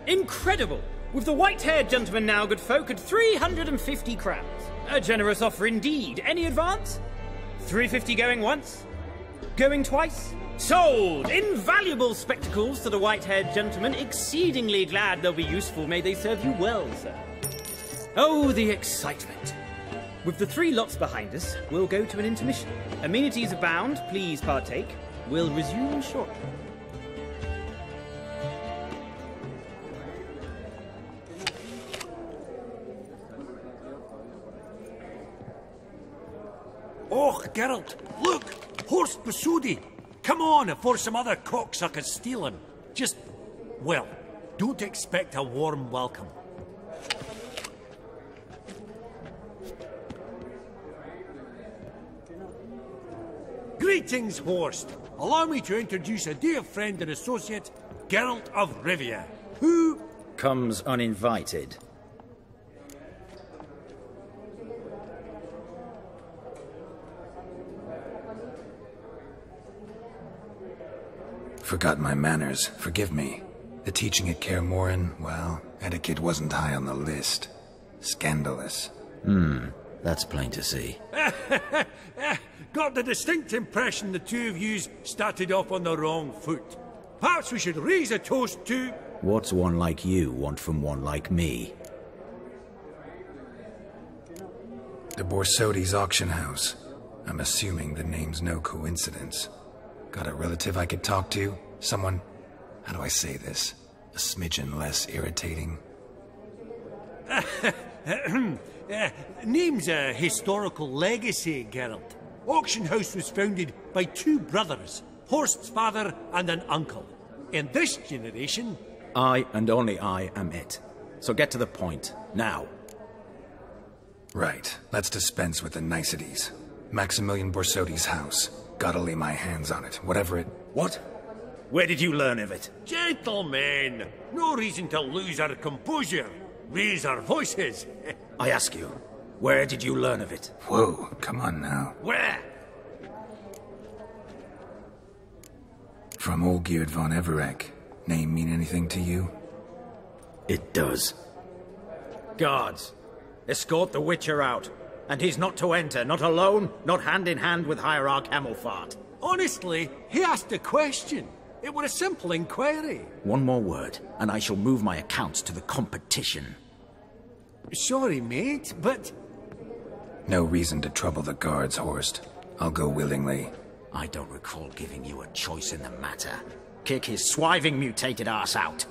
Incredible! With the white-haired gentleman now, good folk, at 350 crowns. A generous offer indeed. Any advance? 350 going once? Going twice? Sold! Invaluable spectacles to the white-haired gentleman. Exceedingly glad they'll be useful. May they serve you well, sir. Oh, the excitement. With the 3 lots behind us, we'll go to an intermission. Amenities abound. Please partake. We'll resume shortly. Oh, Geralt, look! Horst Basudi! Come on before some other cocksuckers steal him. Just, well, don't expect a warm welcome. Greetings, Horst. Allow me to introduce a dear friend and associate, Geralt of Rivia, who comes uninvited. Forgot my manners. Forgive me. The teaching at Kaer Morhen, well, etiquette wasn't high on the list. Scandalous. That's plain to see. got the distinct impression the two of yous started off on the wrong foot. Perhaps we should raise a toast to... What's one like you want from one like me? The Borsodi's auction house. I'm assuming the name's no coincidence. Got a relative I could talk to? Someone, how do I say this? A smidgen less irritating. Name's a historical legacy, Geralt. Auction house was founded by 2 brothers, Horst's father and an uncle. In this generation... I and only I am it. So get to the point, now. Right, let's dispense with the niceties. Maximilian Borsodi's house. Gotta lay my hands on it, whatever it... What? Where did you learn of it? Gentlemen, no reason to lose our composure. Raise our voices. I ask you, where did you learn of it? Whoa, come on now. Where? From Olgierd von Everec. Name mean anything to you? It does. Guards, escort the Witcher out. And he's not to enter, not alone, not hand in hand with Hierarch Hamilfart. Honestly, he asked a question. It were a simple inquiry. One more word, and I shall move my accounts to the competition. Sorry, mate, but... No reason to trouble the guards, Horst. I'll go willingly. I don't recall giving you a choice in the matter. Kick his swiving mutated ass out.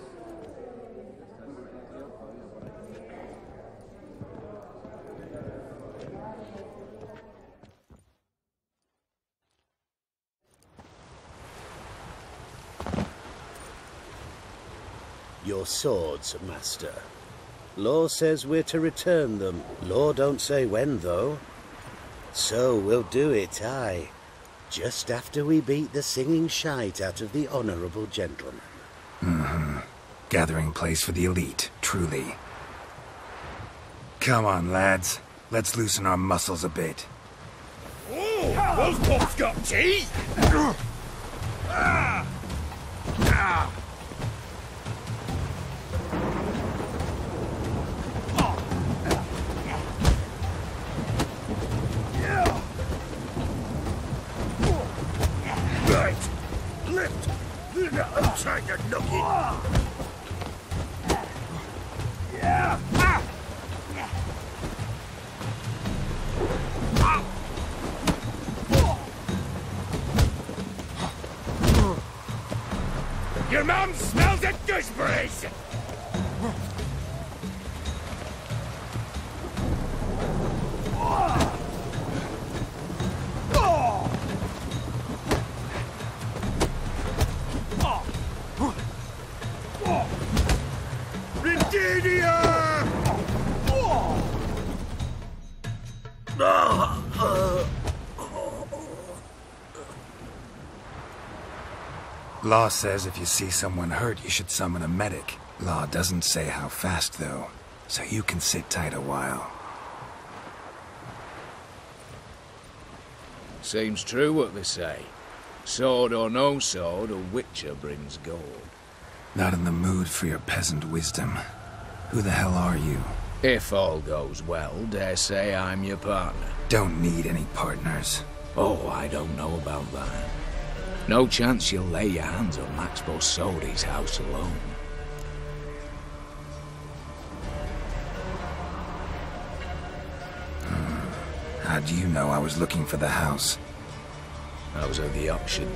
Your swords, master. Law says we're to return them. Law don't say when, though. So we'll do it, aye. Just after we beat the singing shite out of the honourable gentleman. Gathering place for the elite, truly. Come on, lads. Let's loosen our muscles a bit. Oh, those boys got teeth! Right! Lift! I'm trying to knock it! Your mom smells of gooseberries! Law says if you see someone hurt, you should summon a medic. Law doesn't say how fast, though, so you can sit tight a while. Seems true what they say. Sword or no sword, a witcher brings gold. Not in the mood for your peasant wisdom. Who the hell are you? If all goes well, dare say I'm your partner. Don't need any partners. Oh, I don't know about that. No chance you'll lay your hands on Max Borsodi's house alone. How do you know I was looking for the house? I was at the auction.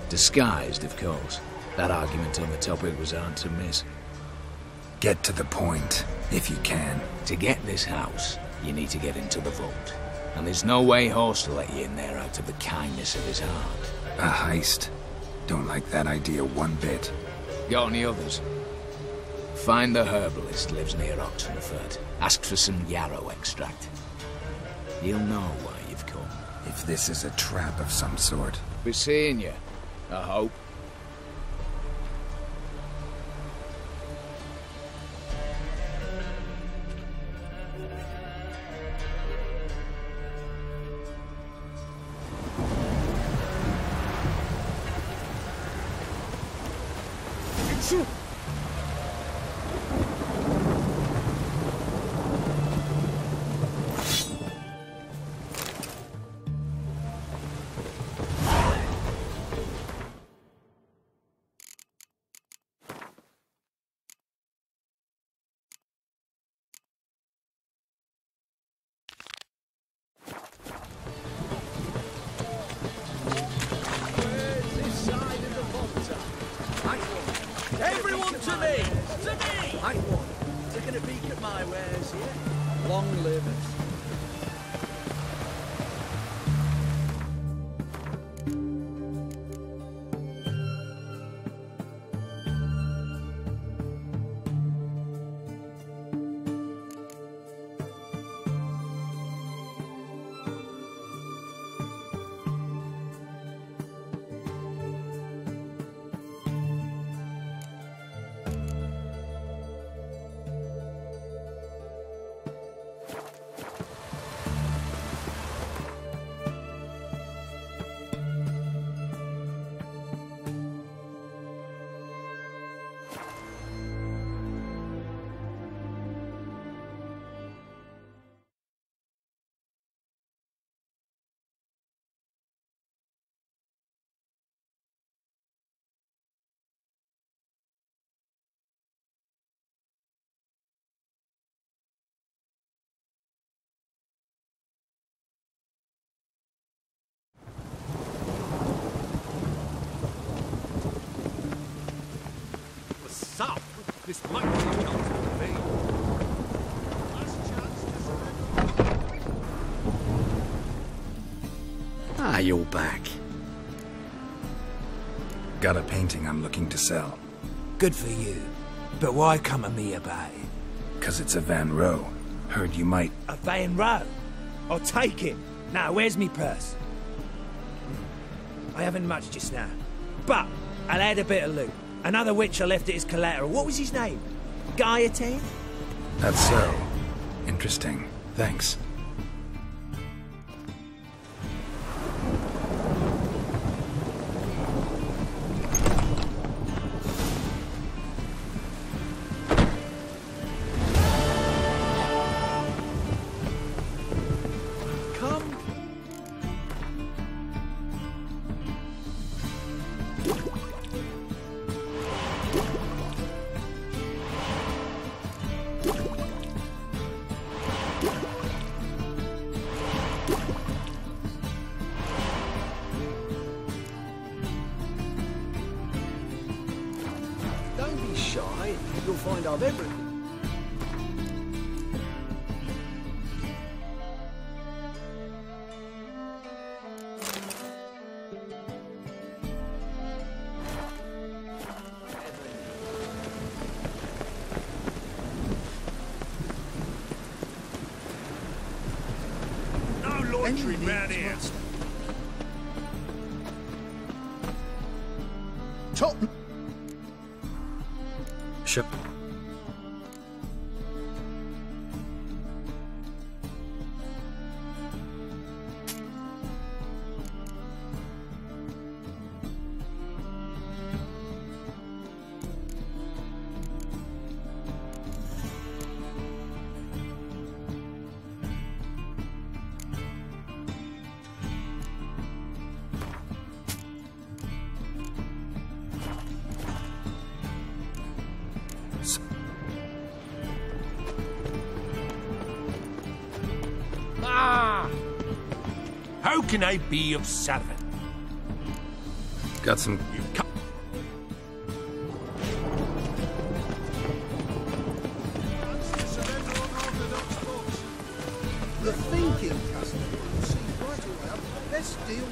Disguised, of course. That argument on the topic was hard to miss. Get to the point, if you can. To get this house, you need to get into the vault. And there's no way Horst will let you in there out of the kindness of his heart. A heist? Don't like that idea one bit. Got any others? Find the herbalist lives near Oxenford. Ask for some yarrow extract. You'll know why you've come. If this is a trap of some sort. Be seeing you, I hope. Everyone to me! To me! I want. Taking a peek at my wares here. Long live us. This might be not to be. Ah, you're back. Got a painting I'm looking to sell. Good for you. But why come to me about it? 'Cause it's a Van Row. Heard you might... A Van Row? I'll take it. Now, where's me purse? I haven't much just now. But I'll add a bit of loot. Another witcher left it as collateral. What was his name? Gaietane? That's so. Interesting. Thanks. You'll find I've everything. No loitering round here. Top. Sure. can I be of service? Got some... The thinking customer will see right away up the best deals.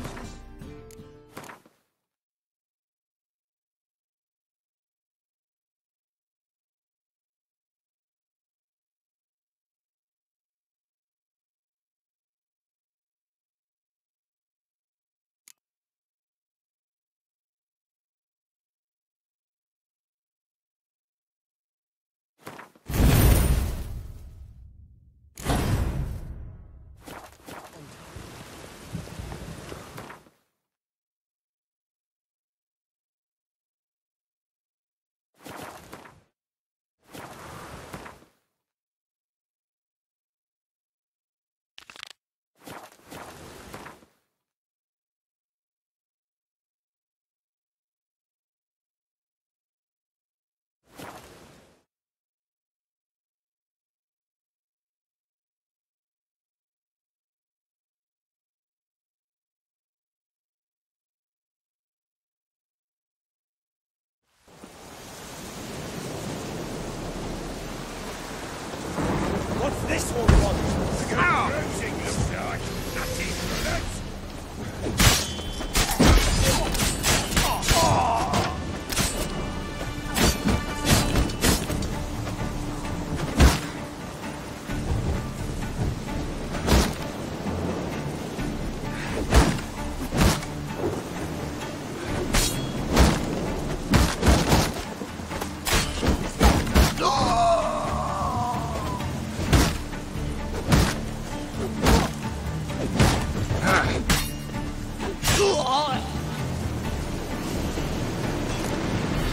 What's this one want? Bruising looks like. Nothing for us.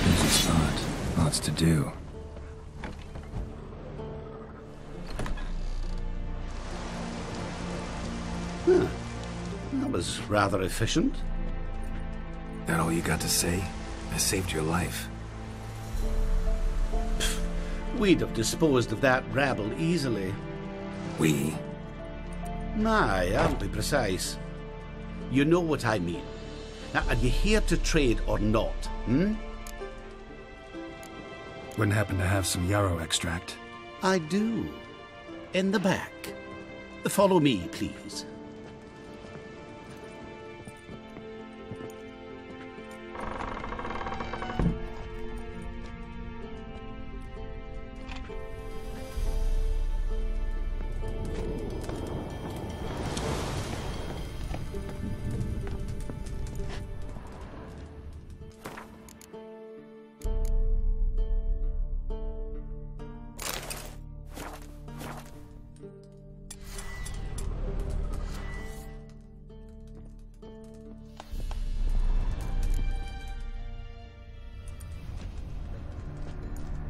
Busy spot. Lots to do. Huh. That was rather efficient. That all you got to say? I saved your life. We'd have disposed of that rabble easily. We? Aye, I'll be precise. You know what I mean. Now, are you here to trade or not, Wouldn't happen to have some yarrow extract. I do. In the back. Follow me, please.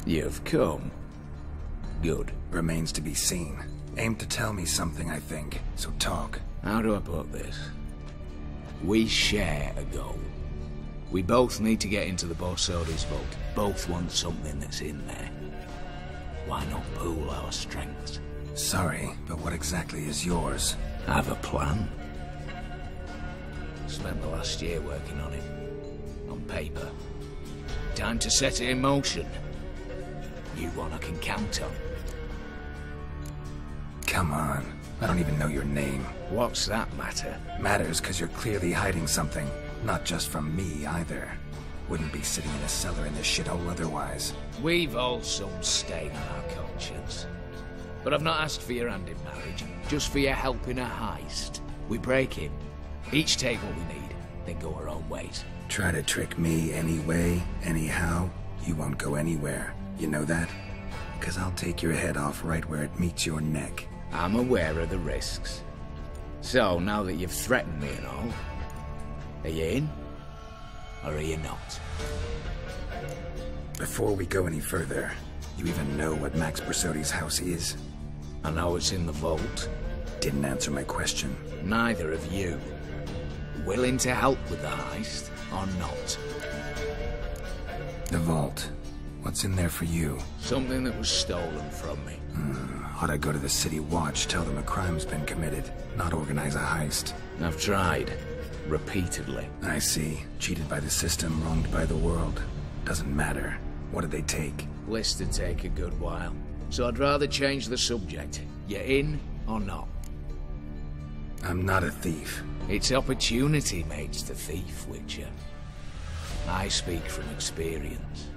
You've come. Good. Remains to be seen. Aim to tell me something, I think. So talk. How do I put this? We share a goal. We both need to get into the Borsodi's vault. Both want something that's in there. Why not pool our strengths? Sorry, but what exactly is yours? I have a plan. Spent the last year working on it. On paper. Time to set it in motion. You one I can count on. Come on. I don't even know your name. What's that matter? Matters because you're clearly hiding something. Not just from me, either. Wouldn't be sitting in a cellar in this shithole otherwise. We've all some stain on our conscience. But I've not asked for your hand in marriage, just for your help in a heist. We break him, each take what we need, then go our own ways. Try to trick me anyway, anyhow, you won't go anywhere. You know that? Because I'll take your head off right where it meets your neck. I'm aware of the risks. So, now that you've threatened me and all, are you in? Or are you not? Before we go any further, you even know what Max Borsodi's house is? I know it's in the vault. Didn't answer my question. Neither of you. Willing to help with the heist, or not? The vault. What's in there for you? Something that was stolen from me. Ought I go to the city watch, tell them a crime's been committed, not organize a heist? I've tried. Repeatedly. I see. Cheated by the system, wronged by the world. Doesn't matter. What did they take? List to take a good while. So I'd rather change the subject. You in or not? I'm not a thief. It's opportunity makes the thief, Witcher. I speak from experience.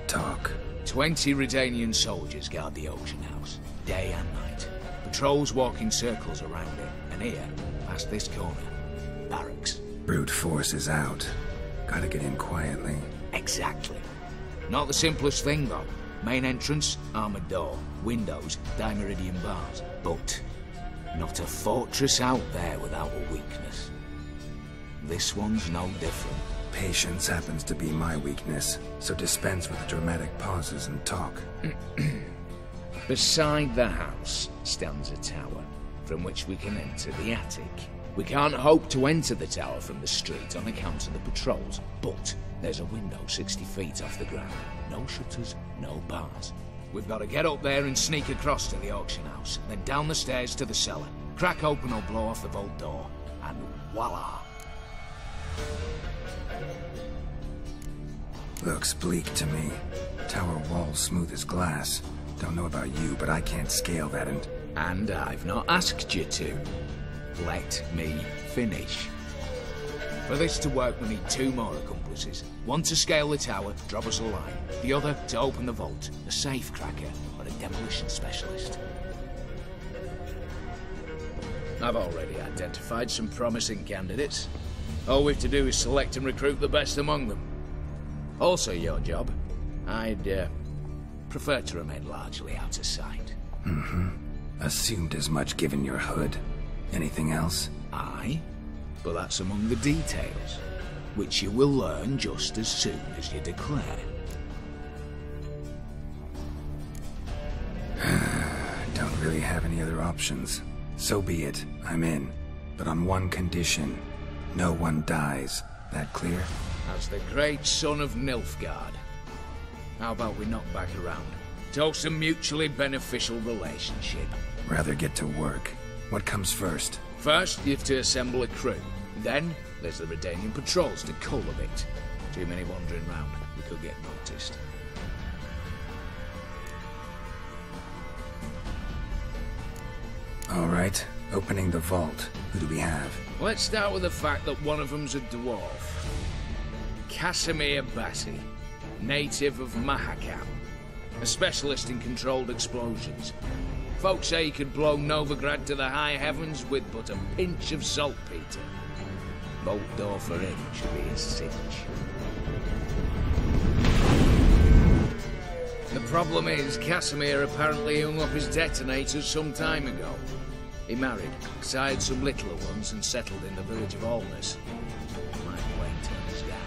Talk. 20 Redanian soldiers guard the auction house, day and night. Patrols walk in circles around it, and here, past this corner, barracks. Brute force is out. Gotta get in quietly. Exactly. Not the simplest thing, though. Main entrance, armored door. Windows, dimeridian bars. But not a fortress out there without a weakness. This one's no different. Patience happens to be my weakness, so dispense with the dramatic pauses and talk. Beside the house stands a tower, from which we can enter the attic. We can't hope to enter the tower from the street on account of the patrols, but there's a window 60 feet off the ground. No shutters, no bars. We've got to get up there and sneak across to the auction house, then down the stairs to the cellar, crack open or blow off the vault door, and voila! Looks bleak to me. Tower walls smooth as glass. Don't know about you, but I can't scale that And I've not asked you to. Let me finish. For this to work, we need 2 more accomplices. One to scale the tower, drop us a line. The other to open the vault, a safe cracker or a demolition specialist. I've already identified some promising candidates. All we've to do is select and recruit the best among them. Also your job. I'd prefer to remain largely out of sight. Assumed as much given your hood. Anything else? Aye, but that's among the details, which you will learn just as soon as you declare. Don't really have any other options. So be it. I'm in. But on one condition. No one dies. That clear? As the great son of Nilfgaard. How about we knock back around? Toast a mutually beneficial relationship. Rather get to work. What comes first? First, you have to assemble a crew. Then, there's the Redanian patrols to cull a bit. Too many wandering round. We could get noticed. All right. Opening the vault. Who do we have? Let's start with the fact that one of them's a dwarf. Casimir Bassi, native of Mahakam. A specialist in controlled explosions. Folks say he could blow Novigrad to the high heavens with but a pinch of saltpeter. Bolt door for him should be a cinch. The problem is, Casimir apparently hung up his detonators some time ago. He married, sired some littler ones, and settled in the village of Alness. My plane turns down.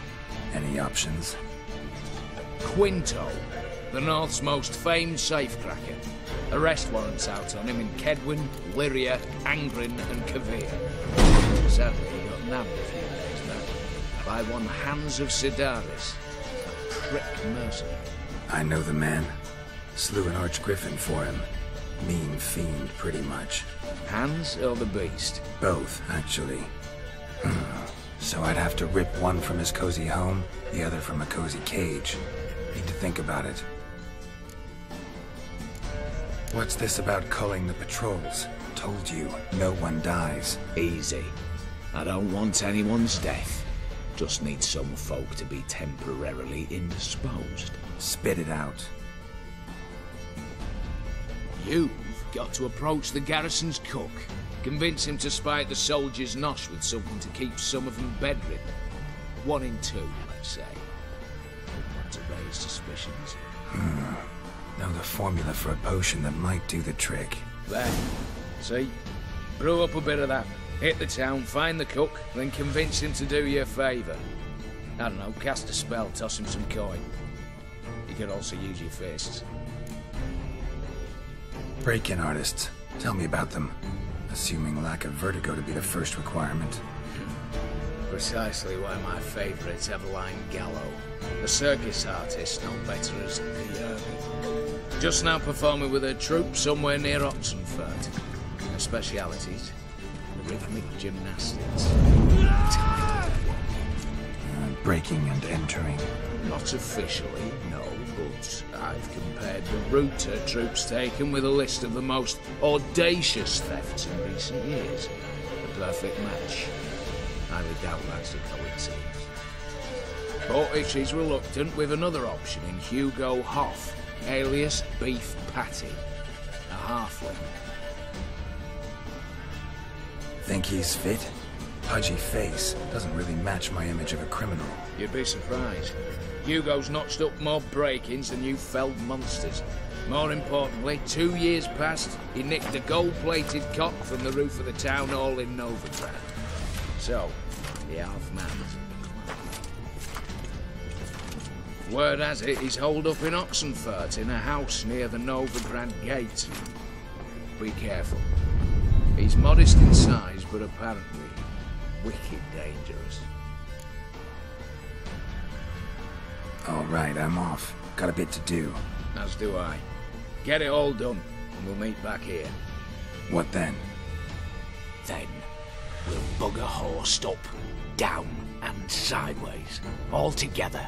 Any options? Quinto, the North's most famed safecracker. Arrest warrants out on him in Kedwin, Lyria, Angrin, and Kavir. Sadly, he got nabbed a few days back by one Hans of Sidaris, a prick mercenary. I know the man. Slew an archgriffin for him. Mean fiend, pretty much. Hans or the beast? Both, actually. So I'd have to rip one from his cozy home, the other from a cozy cage. Need to think about it. What's this about culling the patrols? Told you, no one dies. Easy. I don't want anyone's death. Just need some folk to be temporarily indisposed. Spit it out. You've got to approach the garrison's cook. Convince him to spite the soldiers' nosh with something to keep some of them bedridden. 1 in 2, let's say. Want to raise suspicions. Know the formula for a potion that might do the trick. There. See? Brew up a bit of that. Hit the town, find the cook, then convince him to do you a favour. I don't know, cast a spell, toss him some coin. You could also use your fists. Break-in artists. Tell me about them. Assuming lack of vertigo to be the first requirement. Precisely where my favourite Eveline Gallo, a circus artist known better as the Irving. Just now performing with her troupe somewhere near Oxenford. Her specialities, rhythmic gymnastics. Breaking and entering. Not officially, no, but I've compared the route her troops taken with a list of the most audacious thefts in recent years. A perfect match. Highly doubt that's a coincidence. But if she's reluctant, with another option in Hugo Hoff, alias Beef Patty, a halfling. Think he's fit? Pudgy face doesn't really match my image of a criminal. You'd be surprised. Hugo's notched up more break-ins than you felled monsters. More importantly, 2 years past, he nicked a gold-plated cock from the roof of the town hall in Novigrad. So, the half-man. Word has it he's holed up in Oxenfurt in a house near the Novigrad gate. Be careful. He's modest in size, but apparently wicked dangerous. All right, I'm off. Got a bit to do. As do I. Get it all done, and we'll meet back here. What then? Then, we'll bugger horsed up, down and sideways, all together.